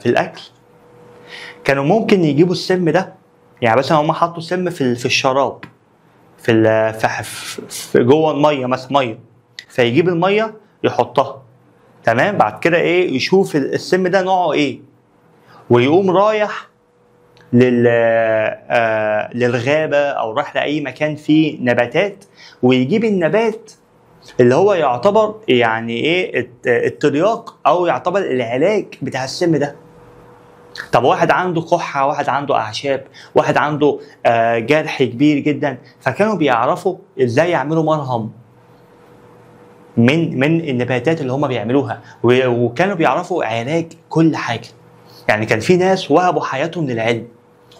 الاكل، كانوا ممكن يجيبوا السم ده. يعني مثلا هم حطوا سم في الشراب، في جوه الميه، مثلا ميه، فيجيب الميه يحطها، تمام، بعد كده ايه؟ يشوف السم ده نوعه ايه، ويقوم رايح للغابه او رايح لاي مكان فيه نباتات، ويجيب النبات اللي هو يعتبر يعني ايه الترياق، او يعتبر العلاج بتاع السم ده. طب واحد عنده كحة، واحد عنده أعشاب، واحد عنده جرح كبير جدا، فكانوا بيعرفوا ازاي يعملوا مرهم من النباتات اللي هم بيعملوها، وكانوا بيعرفوا علاج كل حاجة. يعني كان في ناس وهبوا حياتهم للعلم،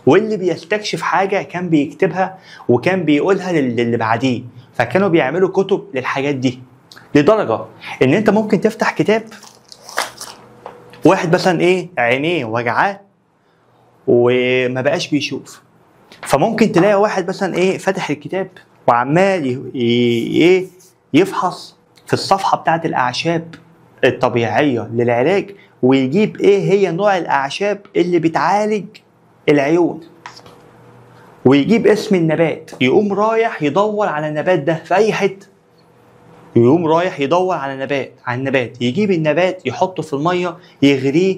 واللي بيستكشف حاجة كان بيكتبها وكان بيقولها للي بعديه، فكانوا بيعملوا كتب للحاجات دي. لدرجة ان انت ممكن تفتح كتاب، واحد مثلا ايه عينيه وجعاه وما بقاش بيشوف، فممكن تلاقي واحد مثلا ايه فاتح الكتاب وعمال ايه يفحص في الصفحه بتاعت الاعشاب الطبيعيه للعلاج، ويجيب ايه هي نوع الاعشاب اللي بتعالج العيون، ويجيب اسم النبات، يقوم رايح يدور على النبات ده في اي حته، يقوم رايح يدور على النبات، يجيب النبات يحطه في الميه، يغليه،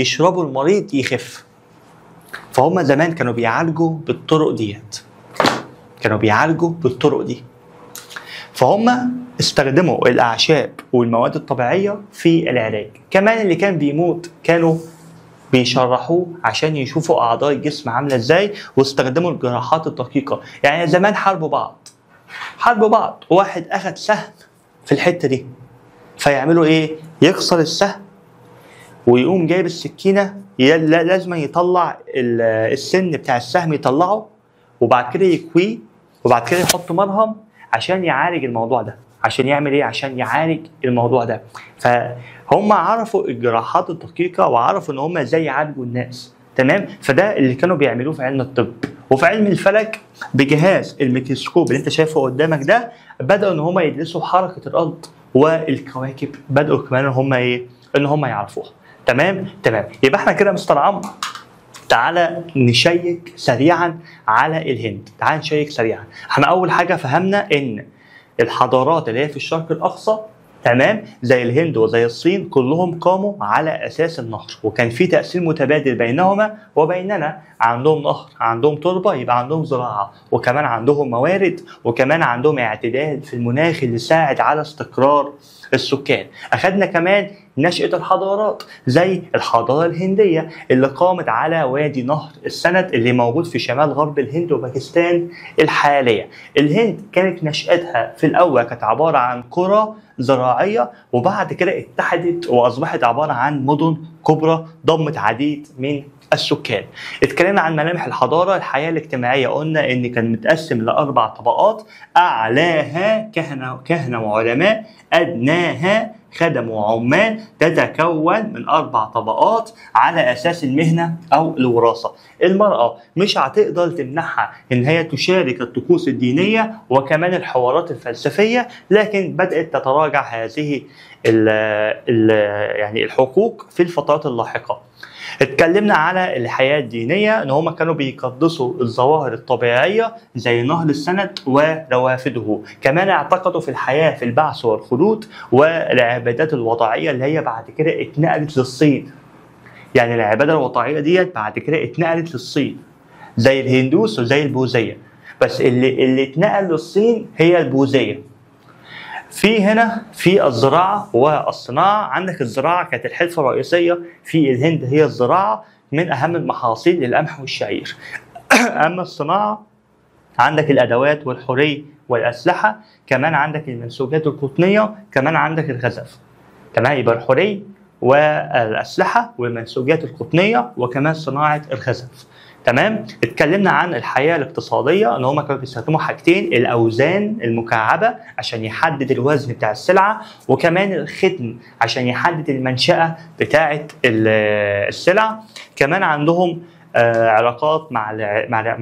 يشربه المريض يخف. فهم زمان كانوا بيعالجوا بالطرق دي. فهم استخدموا الاعشاب والمواد الطبيعيه في العلاج. كمان اللي كان بيموت كانوا بيشرحوه عشان يشوفوا اعضاء الجسم عامله ازاي، واستخدموا الجراحات الدقيقه. يعني زمان حاربوا بعض، واحد اخذ سهم في الحته دي، فيعملوا ايه؟ يكسر السهم ويقوم جايب السكينه، لازم يطلع السن بتاع السهم، يطلعه وبعد كده يكويه، وبعد كده يحط مرهم عشان يعالج الموضوع ده. عشان يعمل ايه؟ عشان يعالج الموضوع ده. فهم عرفوا الجراحات الدقيقه، وعرفوا ان هم ازاي يعالجوا الناس، تمام. فده اللي كانوا بيعملوه في علم الطب. وفي علم الفلك بجهاز الميكروسكوب اللي انت شايفه قدامك ده، بداوا ان هم يدرسوا حركه الارض والكواكب، بداوا كمان ان هم يعرفوها. تمام. يبقى احنا كده مستر عمرو، تعالى نشيك سريعا على الهند. تعالى نشيك سريعا. احنا اول حاجه فهمنا ان الحضارات اللي هي في الشرق الاقصى، تمام، زي الهند وزي الصين، كلهم قاموا على اساس النهر، وكان في تاثير متبادل بينهما وبيننا. عندهم نهر، عندهم تربه، يبقى عندهم زراعه، وكمان عندهم موارد، وكمان عندهم اعتدال في المناخ اللي ساعد على استقرار السكان. اخذنا كمان نشأة الحضارات زي الحضارة الهندية اللي قامت على وادي نهر السند اللي موجود في شمال غرب الهند وباكستان الحالية. الهند كانت نشأتها في الأول كانت عبارة عن قرى زراعية، وبعد كده اتحدت وأصبحت عبارة عن مدن كبرى ضمت عديد من السكان. اتكلمنا عن ملامح الحضارة. الحياة الاجتماعية قلنا إن كان متقسم لأربع طبقات: أعلاها كهنة وعلماء، أدناها خدم وعمال، تتكون من 4 طبقات على أساس المهنة أو الوراثة. المرأة مش هتقدر تمنحها إن هي تشارك الطقوس الدينية وكمان الحوارات الفلسفية، لكن بدأت تتراجع هذه يعني الحقوق في الفترات اللاحقة. اتكلمنا على الحياة الدينية ان هم كانوا بيقدسوا الظواهر الطبيعية زي نهر السند وروافده، كمان اعتقدوا في الحياة في البعث والخلود والعبادات الوضعية اللي هي بعد كده اتنقلت للصين. يعني العبادة الوضعية ديت بعد كده اتنقلت للصين زي الهندوس وزي البوذية، بس اللي اتنقل للصين هي البوذية. في هنا في الزراعة والصناعة. عندك الزراعة كانت الحرفة الرئيسية في الهند هي الزراعة، من أهم المحاصيل القمح والشعير. أما الصناعة عندك الأدوات والحري والأسلحة، كمان عندك المنسوجات القطنية، كمان عندك الخزف. تمام، يبقى الحري والأسلحة والمنسوجات القطنية وكمان صناعة الخزف. تمام. اتكلمنا عن الحياه الاقتصاديه ان هم كانوا بيستخدموا حاجتين: الاوزان المكعبه عشان يحدد الوزن بتاع السلعه، وكمان الختم عشان يحدد المنشاه بتاعه السلع. كمان عندهم علاقات مع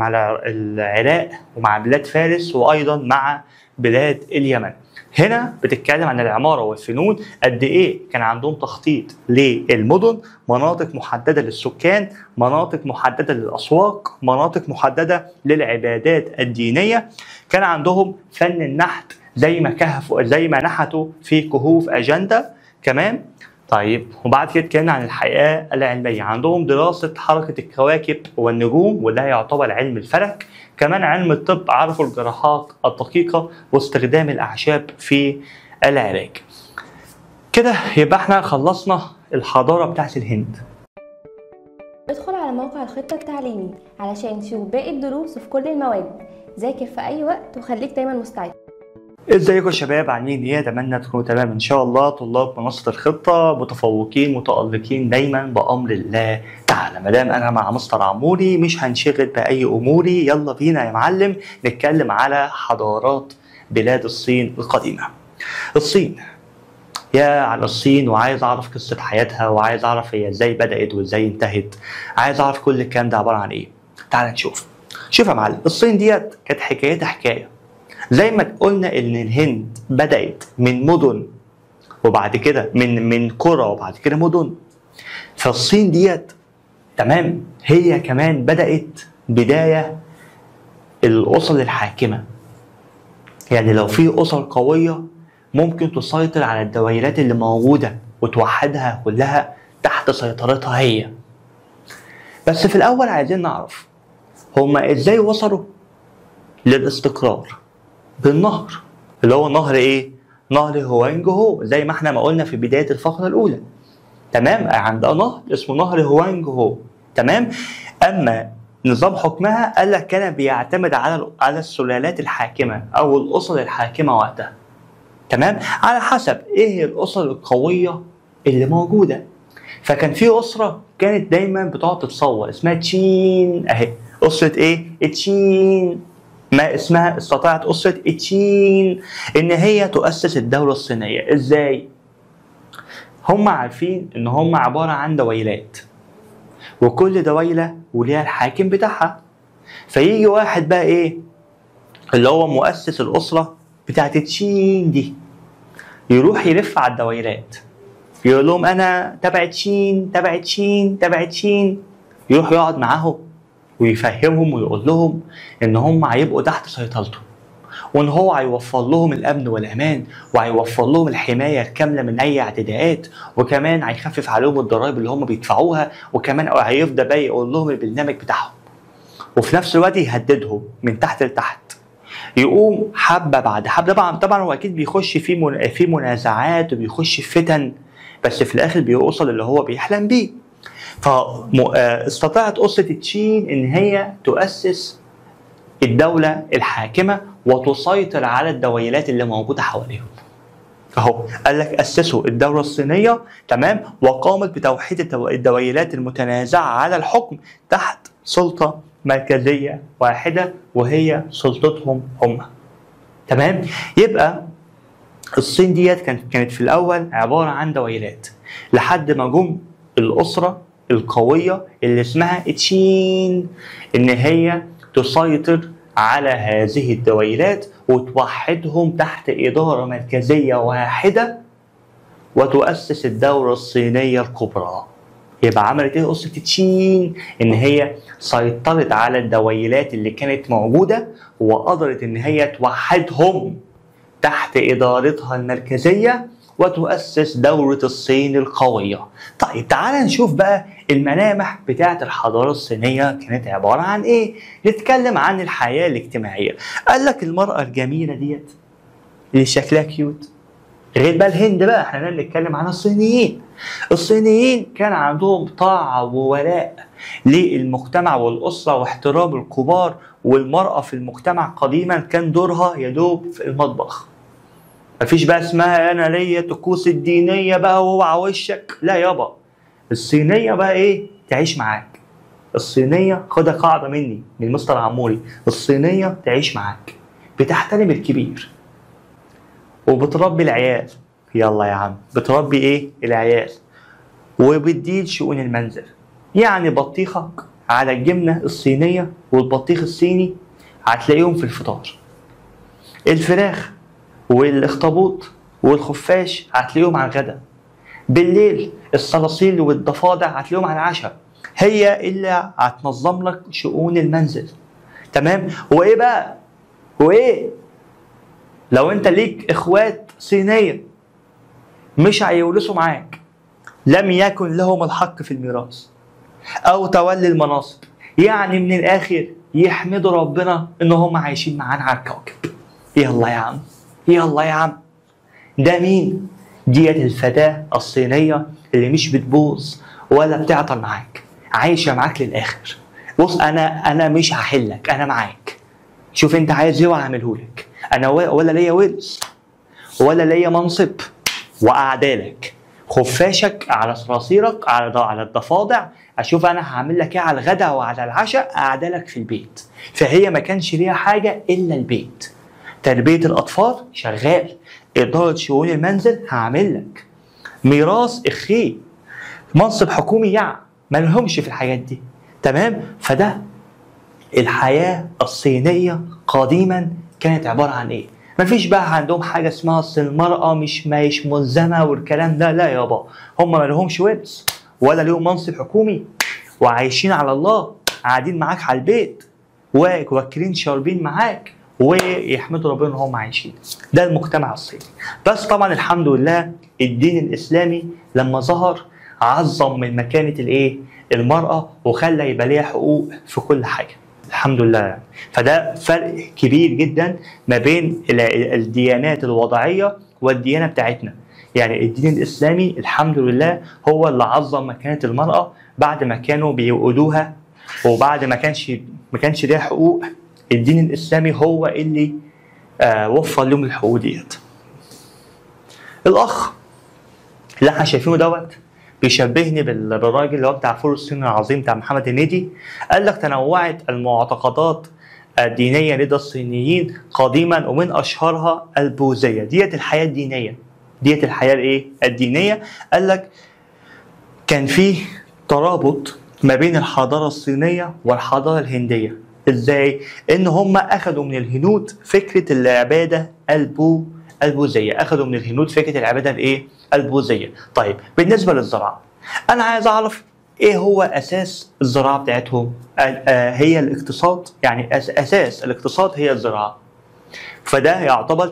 العراق ومع بلاد فارس وايضا مع بلاد اليمن. هنا بتتكلم عن العمارة والفنون، قد إيه كان عندهم تخطيط للمدن، مناطق محددة للسكان، مناطق محددة للأسواق، مناطق محددة للعبادات الدينية. كان عندهم فن النحت زي ما نحتوا في كهوف أجندة كمان. طيب، وبعد كده اتكلمنا عن الحياة العلمية. عندهم دراسة حركة الكواكب والنجوم وده يعتبر علم الفلك. كمان علم الطب، عرفوا الجراحات الدقيقة واستخدام الأعشاب في العلاج. كده يبقى احنا خلصنا الحضارة بتاعت الهند. ادخل على موقع الخطة التعليمي علشان تشوف باقي الدروس في كل المواد. ذاكر في أي وقت وخليك دايما مستعد. ازيكم يا شباب، عاملين ايه؟ اتمنى تكونوا تمام ان شاء الله. طلاب منصة الخطة متفوقين متألقين دايما بأمر الله تعالى. مادام انا مع مستر عموري مش هنشغل بأي اموري. يلا بينا يا معلم نتكلم على حضارات بلاد الصين القديمة. الصين، يا على الصين، وعايز اعرف قصة حياتها، وعايز اعرف هي ازاي بدأت وازاي انتهت. عايز اعرف كل الكلام ده عبارة عن ايه. تعال نشوف. شوف يا معلم، الصين ديت كانت حكايتها حكاية. زي ما قلنا ان الهند بدأت من مدن وبعد كده من قرى وبعد كده مدن، فالصين ديت تمام هي كمان بدأت بداية الأسر الحاكمة. يعني لو في أسر قوية ممكن تسيطر على الدوائرات اللي موجودة وتوحدها كلها تحت سيطرتها هي. بس في الأول عايزين نعرف هما ازاي وصلوا للاستقرار بالنهر اللي هو نهر ايه؟ نهر هوانج هو، زي ما احنا ما قلنا في بداية الفقرة الأولى. تمام؟ عندها نهر اسمه نهر هوانج هو. تمام؟ أما نظام حكمها قال لك كان بيعتمد على السلالات الحاكمة أو الأسر الحاكمة وقتها. تمام؟ على حسب إيه الأسر القوية اللي موجودة. فكان في أسرة كانت دايما بتقعد تتصور اسمها تشين أهي. أسرة إيه؟ تشين. ما اسمها استطاعت أسرة تشين إن هي تؤسس الدولة الصينية. إزاي؟ هم عارفين إن هم عبارة عن دويلات، وكل دويلة وليها الحاكم بتاعها. فيجي واحد بقى إيه اللي هو مؤسس الأسرة بتاعت تشين دي، يروح يلف على الدويلات يقول لهم أنا تبع تشين تبع تشين تبع تشين. يروح يقعد معاهم ويفهمهم ويقول لهم ان هم هيبقوا تحت سيطرته، وان هو هيوفر لهم الامن والامان، وهيوفر لهم الحمايه الكامله من اي اعتداءات، وكمان هيخفف عليهم الضرائب اللي هم بيدفعوها، وكمان هيفضل بقى يقول لهم البرنامج بتاعهم، وفي نفس الوقت يهددهم من تحت لتحت. يقوم حبه بعد حبه، طبعا هو اكيد بيخش في منازعات وبيخش في فتن بس في الاخر بيوصل اللي هو بيحلم بيه. فاستطاعت أسرة تشين ان هي تؤسس الدولة الحاكمة وتسيطر على الدويلات اللي موجودة حواليهم. اهو قال لك اسسوا الدولة الصينية، تمام، وقامت بتوحيد الدويلات المتنازعة على الحكم تحت سلطة مركزية واحدة وهي سلطتهم هم. تمام. يبقى الصين ديت كانت في الاول عبارة عن دويلات لحد ما جم الأسرة القوية اللي اسمها تشين ان هي تسيطر على هذه الدويلات وتوحدهم تحت إدارة مركزية واحدة وتؤسس الدولة الصينية الكبرى. يبقى عملت ايه أسرة تشين؟ ان هي سيطرت على الدويلات اللي كانت موجودة وقدرت ان هي توحدهم تحت إدارتها المركزية وتؤسس دولة الصين القوية. طيب تعال نشوف بقى الملامح بتاعة الحضارة الصينية كانت عبارة عن ايه؟ نتكلم عن الحياة الاجتماعية. قال لك المرأة الجميلة ديت اللي شكلها كيوت، غير بقى الهند بقى، احنا بنتكلم عن الصينيين. الصينيين كان عندهم طاعة وولاء للمجتمع والأسرة واحترام الكبار، والمرأة في المجتمع قديما كان دورها يدوب في المطبخ. مفيش بقى اسمها انا ليا طقوس الدينيه بقى واوعى وشك، لا يابا. الصينيه بقى ايه؟ تعيش معاك. الصينيه خدها قاعده مني من مستر عموري، الصينيه تعيش معاك، بتحترم الكبير وبتربي العيال. يلا يا عم، بتربي ايه؟ العيال، وبتدير شؤون المنزل. يعني بطيخك على الجبنه الصينيه والبطيخ الصيني هتلاقيهم في الفطار. الفراخ والاخطبوط والخفاش هتلاقيهم على الغداء. بالليل الصراصيل والضفادع هتلاقيهم على العشاء. هي اللي هتنظم لك شؤون المنزل. تمام. وايه بقى؟ وايه لو انت ليك اخوات صينيه مش هيورثوا معاك، لم يكن لهم الحق في الميراث او تولي المناصب، يعني من الاخر يحمدوا ربنا ان هم عايشين معانا على الكوكب. يلا يا عم، يلا يا عم. ده مين؟ ديت الفتاة الصينية اللي مش بتبوظ ولا بتعطل معاك، عايشة معاك للآخر. بص، أنا مش هحلك، أنا معاك. شوف أنت عايز إيه وهعملهولك. أنا ولا ليا ورث ولا ليا منصب، وأعدالك خفاشك على صراصيرك على الضفادع. أشوف أنا هعمل لك إيه على الغداء وعلى العشاء، أعدالك في البيت. فهي ما كانش ليها حاجة إلا البيت. تربية الأطفال شغال، إدارة شؤون المنزل هعمل لك، ميراث إخي، منصب حكومي يعني ما لهمش في الحاجات دي. تمام. فده الحياة الصينية قديما كانت عبارة عن إيه؟ مفيش بقى عندهم حاجة اسمها أصل المرأة مش ملزمة والكلام ده، لا يابا. هم ما لهمش ورث ولا لهم منصب حكومي، وعايشين على الله، قاعدين معاك على البيت واكلين شاربين معاك ويحمدوا ربنا ان هم عايشين. ده المجتمع الصيني. بس طبعا الحمد لله الدين الاسلامي لما ظهر عظم من مكانه الايه؟ المراه، وخلى يبقى ليها حقوق في كل حاجه. الحمد لله. فده فرق كبير جدا ما بين الديانات الوضعيه والديانه بتاعتنا. يعني الدين الاسلامي الحمد لله هو اللي عظم مكانه المراه بعد ما كانوا بيوقدوها وبعد ما كانش ليها حقوق. الدين الاسلامي هو اللي وفر لهم الحقوق ديت. الاخ اللي احنا شايفينه دوت بيشبهني بالراجل اللي هو بتاع فول الصين العظيم بتاع محمد هنيدي. قال لك تنوعت المعتقدات الدينيه لدى الصينيين قديما ومن اشهرها البوذيه. ديت الحياه الدينيه، ديت الحياه الايه؟ الدينيه. قال لك كان فيه ترابط ما بين الحضاره الصينيه والحضاره الهنديه. ازاي؟ ان هم اخذوا من الهنود فكره العباده البوذيه، اخذوا من الهنود فكره العباده الايه؟ البوذيه. طيب بالنسبه للزراعه، انا عايز اعرف ايه هو اساس الزراعه بتاعتهم؟ هي الاقتصاد، يعني اساس الاقتصاد هي الزراعه. فده يعتبر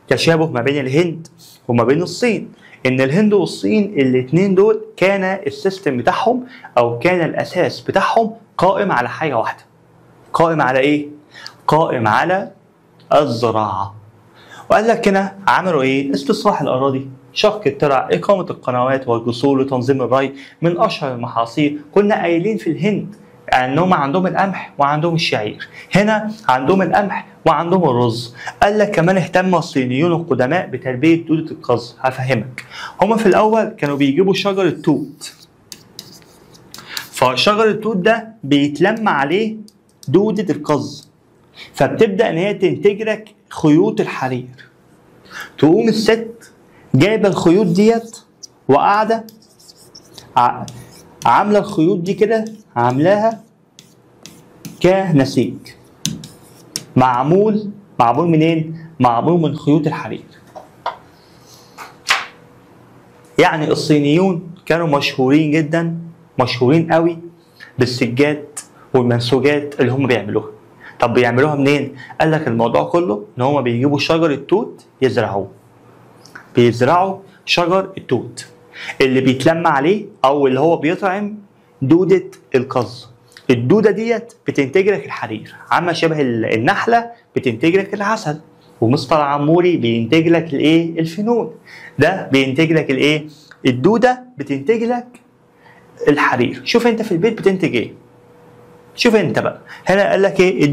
تشابه ما بين الهند وما بين الصين. ان الهند والصين الاثنين دول كان السيستم بتاعهم او كان الاساس بتاعهم قائم على حاجه واحده. قائم على ايه؟ قائم على الزراعه. وقال لك هنا عملوا ايه؟ استصلاح الاراضي، شق الترع، اقامه القنوات والجسور لتنظيم الري من اشهر المحاصيل. كنا قايلين في الهند انهم عندهم القمح وعندهم الشعير، هنا عندهم القمح وعندهم الرز. قال لك كمان اهتم الصينيون القدماء بتربيه دوده القز. هفهمك، هما في الاول كانوا بيجيبوا شجر التوت، فشجر التوت ده بيتلم عليه دوده القز، فبتبدا ان هي تنتج لك خيوط الحرير. تقوم الست جايبه الخيوط ديت وقاعده عامله الخيوط دي كده، عاملاها كنسيج معمول منين؟ معمول من خيوط الحرير. يعني الصينيون كانوا مشهورين جدا، مشهورين قوي بالسجاد والمنسوجات اللي هم بيعملوها. طب بيعملوها منين؟ قال لك الموضوع كله ان هم بيجيبوا شجر التوت يزرعوه. بيزرعوا شجر التوت اللي بيتلم عليه او اللي هو بيطعم دوده القز. الدوده ديت بتنتج لك الحرير، عامله شبه النحله بتنتج لك العسل، ومستر عموري بينتج لك الايه؟ الفينول. ده بينتج لك الايه؟ الدوده بتنتج لك الحرير. شوف انت في البيت بتنتج ايه؟ شوف انت بقى هنا قال لك ايه؟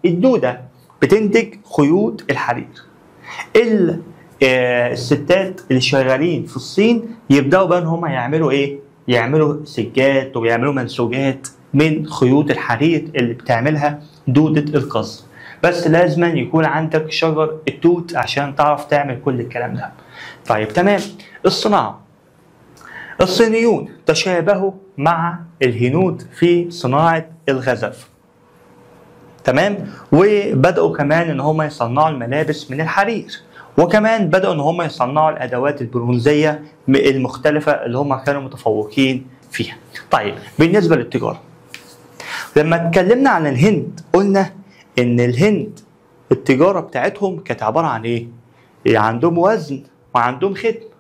الدوده بتنتج خيوط الحرير. الستات اللي شغالين في الصين يبداوا بقى ان هم يعملوا ايه؟ يعملوا سجاد ويعملوا منسوجات من خيوط الحرير اللي بتعملها دوده القز. بس لازم يكون عندك شجر التوت عشان تعرف تعمل كل الكلام ده. طيب تمام. الصناعه، الصينيون تشابهوا مع الهنود في صناعه الغزف. تمام. وبداوا كمان ان هم يصنعوا الملابس من الحرير، وكمان بدأوا ان هم يصنعوا الادوات البرونزيه المختلفه اللي هم كانوا متفوقين فيها. طيب بالنسبه للتجاره، لما اتكلمنا عن الهند قلنا ان الهند التجاره بتاعتهم كانت عباره عن ايه؟ عندهم وزن وعندهم ختم.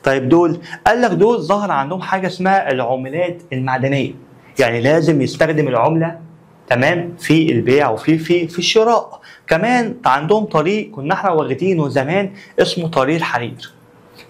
طيب دول قال لك دول ظهر عندهم حاجه اسمها العملات المعدنيه، يعني لازم يستخدم العمله تمام في البيع وفي الشراء. كمان عندهم طريق كنا احنا واخدينه زمان اسمه طريق الحرير.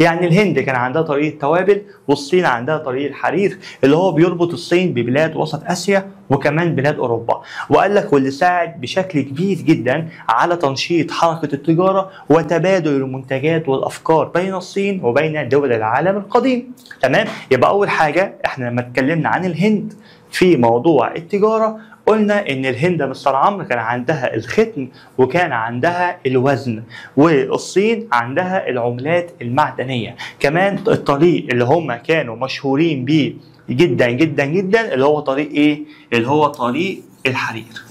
يعني الهند كان عندها طريق التوابل، والصين عندها طريق الحرير اللي هو بيربط الصين ببلاد وسط اسيا وكمان بلاد اوروبا. وقال لك واللي ساعد بشكل كبير جدا على تنشيط حركه التجاره وتبادل المنتجات والافكار بين الصين وبين دول العالم القديم. تمام. يبقى اول حاجه احنا لما اتكلمنا عن الهند في موضوع التجاره قلنا ان الهند مستر عمرو كان عندها الختم وكان عندها الوزن، والصين عندها العملات المعدنيه. كمان الطريق اللي هم كانوا مشهورين بيه جدا جدا جدا اللي هو طريق ايه؟ اللي هو طريق الحرير.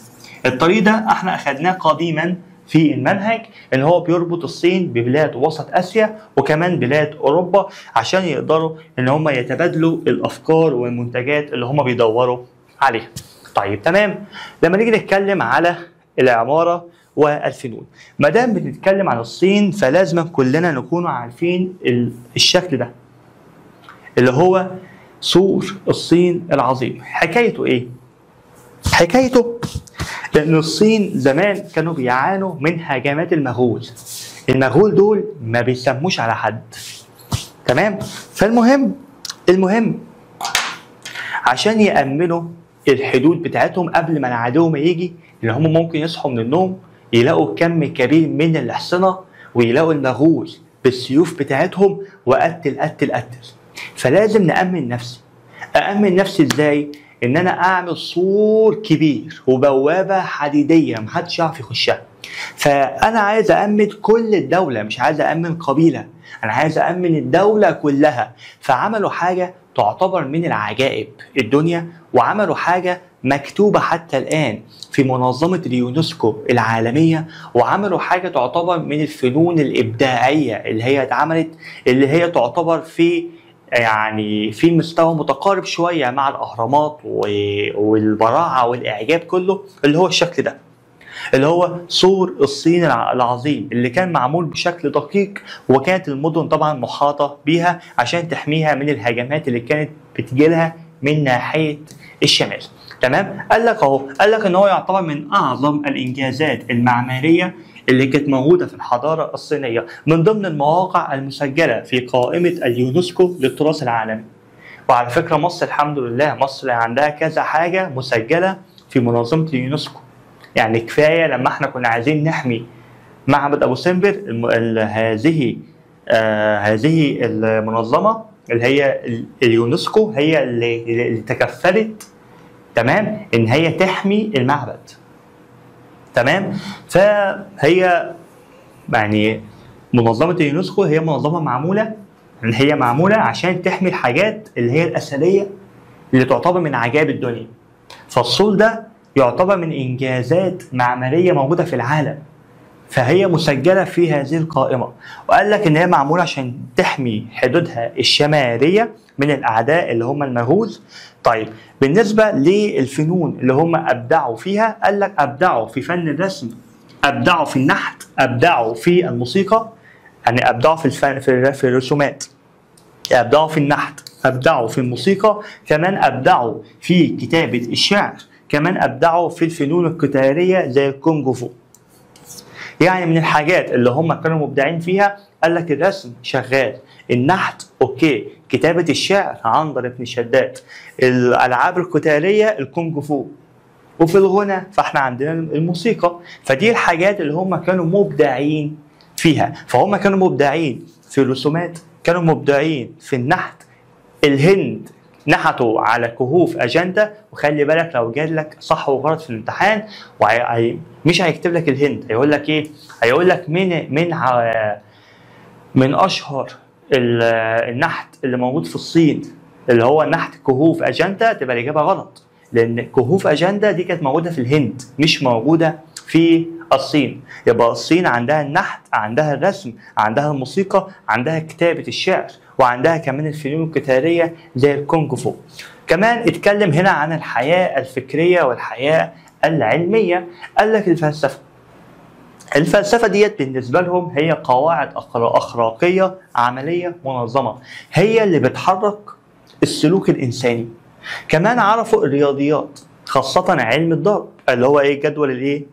الطريق ده احنا اخدناه قديما في المنهج ان هو بيربط الصين ببلاد وسط اسيا وكمان بلاد اوروبا عشان يقدروا ان هم يتبادلوا الافكار والمنتجات اللي هم بيدوروا عليها. طيب تمام. لما نيجي نتكلم على العمارة والفنون، ما دام بنتكلم عن الصين فلازم كلنا نكون عارفين الشكل ده اللي هو سور الصين العظيم. حكايته ايه؟ حكايته ان الصين زمان كانوا بيعانوا من هجمات المغول. المغول دول ما بيسموش على حد. تمام. فالمهم عشان يأمنوا الحدود بتاعتهم قبل ما العدو ما يجي، ان هم ممكن يصحوا من النوم يلاقوا كم كبير من الاحصنه ويلاقوا المغول بالسيوف بتاعتهم وقتل. فلازم نأمن نفسي. أأمن نفسي ازاي؟ ان انا اعمل سور كبير وبوابه حديديه محدش يعرف يخشها. فانا عايز أأمن كل الدوله، مش عايز أأمن قبيله، انا عايز أأمن الدوله كلها. فعملوا حاجه تعتبر من العجائب الدنيا، وعملوا حاجة مكتوبة حتى الآن في منظمة اليونسكو العالمية، وعملوا حاجة تعتبر من الفنون الإبداعية اللي هي اتعملت، اللي هي تعتبر في يعني في مستوى متقارب شوية مع الأهرامات والبراعة والإعجاب كله، اللي هو الشكل ده اللي هو سور الصين العظيم اللي كان معمول بشكل دقيق، وكانت المدن طبعا محاطة بيها عشان تحميها من الهجمات اللي كانت بتجيلها من ناحية الشمال. تمام. قال لك ان هو يعتبر من اعظم الانجازات المعمارية اللي كانت موجودة في الحضارة الصينية من ضمن المواقع المسجلة في قائمة اليونسكو للتراث العالمي. وعلى فكرة مصر الحمد لله مصر عندها كذا حاجة مسجلة في منظمة اليونسكو. يعني كفاية لما احنا كنا عايزين نحمي معبد أبو سمبر هذه المنظمة اللي هي اليونسكو هي اللي تكفلت تمام ان هي تحمي المعبد. تمام. فهي يعني منظمة اليونسكو هي منظمة معمولة عشان تحمي الحاجات اللي هي الأثرية اللي تعتبر من عجائب الدنيا. فالصول ده يعتبر من إنجازات معمارية موجودة في العالم، فهي مسجلة في هذه القائمة. وقال لك إن هي معمولة عشان تحمي حدودها الشمالية من الأعداء اللي هم المغول. طيب بالنسبة للفنون اللي هم أبدعوا فيها، قال لك أبدعوا في فن الرسم، أبدعوا في النحت، أبدعوا في الموسيقى، يعني أبدعوا في الفن في الرسومات، أبدعوا في النحت، أبدعوا في الموسيقى، كمان أبدعوا في كتابة الشعر، كمان أبدعوا في الفنون القتالية زي الكونغ فو. يعني من الحاجات اللي هم كانوا مبدعين فيها قال لك الرسم شغال، النحت اوكي، كتابة الشعر عنبر بن شداد، الألعاب القتالية الكونغ فو، وفي الغنى فاحنا عندنا الموسيقى. فدي الحاجات اللي هم كانوا مبدعين فيها. فهم كانوا مبدعين في الرسومات، كانوا مبدعين في النحت. الهند نحتوا على كهوف أجندة، وخلي بالك لو جات لك صح وغلط في الامتحان مش هيكتب لك الهند، هيقول لك ايه؟ هيقول لك من اشهر النحت اللي موجود في الصين اللي هو نحت كهوف أجندة، تبقى الإجابة غلط، لأن كهوف أجندة دي كانت موجودة في الهند مش موجودة في الصين. يبقى الصين عندها النحت، عندها الرسم، عندها الموسيقى، عندها كتابة الشعر، وعندها كمان الفنون القتالية زي الكونغ فو. كمان اتكلم هنا عن الحياة الفكرية والحياة العلمية. قال لك الفلسفة ديت بالنسبة لهم هي قواعد أخلاقية عملية منظمة، هي اللي بتحرك السلوك الإنساني. كمان عرفوا الرياضيات خاصة علم الضرب اللي هو ايه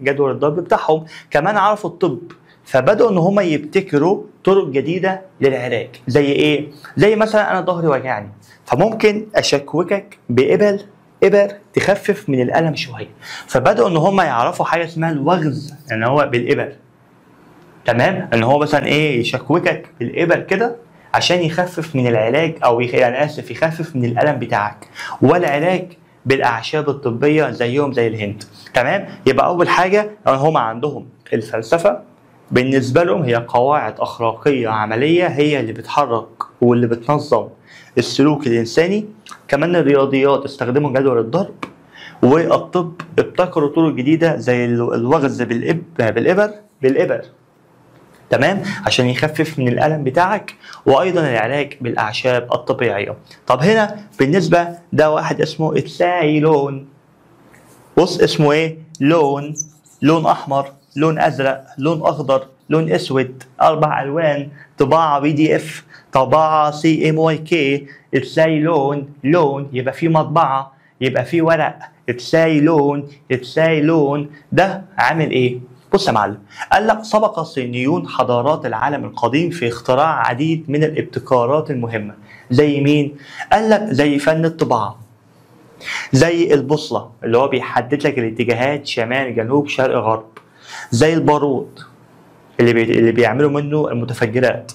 جدول الضرب بتاعهم. كمان عرفوا الطب، فبدأوا ان هم يبتكروا طرق جديدة للعلاج. زي ايه؟ زي مثلا انا ظهري وجعني، فممكن اشكوكك إبر تخفف من الألم شوية. فبدأوا ان هم يعرفوا حاجة اسمها الوغز، يعني هو بالإبر. تمام؟ ان هو مثلا ايه يشكوكك بالإبر كده عشان يخفف من العلاج، او يخفف من الألم بتاعك. والعلاج بالأعشاب الطبية زيهم زي الهند. تمام؟ يبقى أول حاجة هم عندهم الفلسفة بالنسبة لهم هي قواعد أخلاقية عملية هي اللي بتحرك واللي بتنظم السلوك الإنساني. كمان الرياضيات استخدموا جدول الضرب، والطب ابتكروا طرق جديدة زي الوغز بالإبر. تمام؟ عشان يخفف من الألم بتاعك، وأيضا العلاج بالأعشاب الطبيعية. طب هنا بالنسبة ده واحد اسمه السايلون. بص اسمه ايه؟ لون أحمر، لون أزرق، لون أخضر، لون أسود، 4 ألوان، طباعة PDF، طباعة CMYK. السايلون لون، يبقى في مطبعة، يبقى في ورق. السايلون ده عامل ايه؟ بص يا معلم، قال لك سبق الصينيون حضارات العالم القديم في اختراع عديد من الابتكارات المهمة. زي مين؟ قال لك زي فن الطباعة، زي البوصلة اللي هو بيحدد لك الاتجاهات شمال جنوب شرق غرب، زي البارود اللي بيعملوا منه المتفجرات،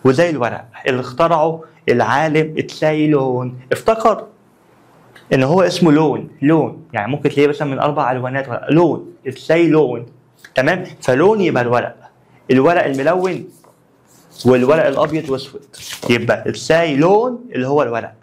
وزي الورق اللي اخترعه العالم السايلون. افتكر ان هو اسمه لون، يعني ممكن تلاقيه مثلا من 4 ألوانات لون السايلون. تمام؟ فلون يبقى الورق الملون والورق الابيض واسود، يبقى السايلون اللي هو الورق.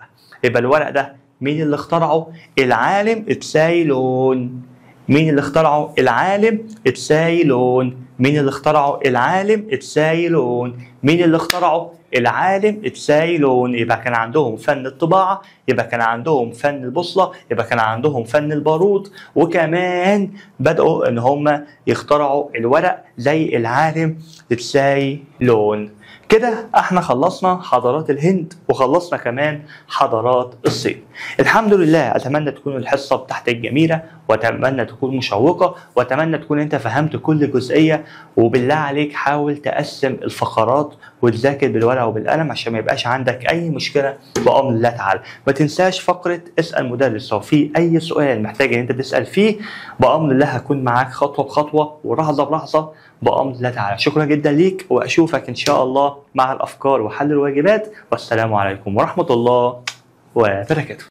يبقى الورق ده مين اللي اخترعه؟ العالم السايلون. مين اللي اخترعه؟ العالم السايلون. مين اللي اخترعه؟ العالم السايلون. مين اللي اخترعه؟ العالم السايلون. يبقى كان عندهم فن الطباعة، يبقى كان عندهم فن البوصلة، يبقى كان عندهم فن البارود، وكمان بدأوا ان هم يخترعوا الورق زي العالم السايلون. كده احنا خلصنا حضارات الهند وخلصنا كمان حضارات الصين. الحمد لله، اتمنى تكون الحصه بتاعتك جميله، واتمنى تكون مشوقه، واتمنى تكون انت فهمت كل جزئيه. وبالله عليك حاول تقسم الفقرات وتذاكر بالورقه وبالقلم عشان ما يبقاش عندك اي مشكله بامر الله تعالى. ما تنساش فقره اسال مدرس، لو في اي سؤال محتاج ان انت تسال فيه بامر الله هكون معاك خطوه بخطوه ولحظه بلحظه بامر الله تعالى. شكرا جدا ليك، واشوفك ان شاء الله مع الافكار وحل الواجبات. والسلام عليكم ورحمه الله وبركاته.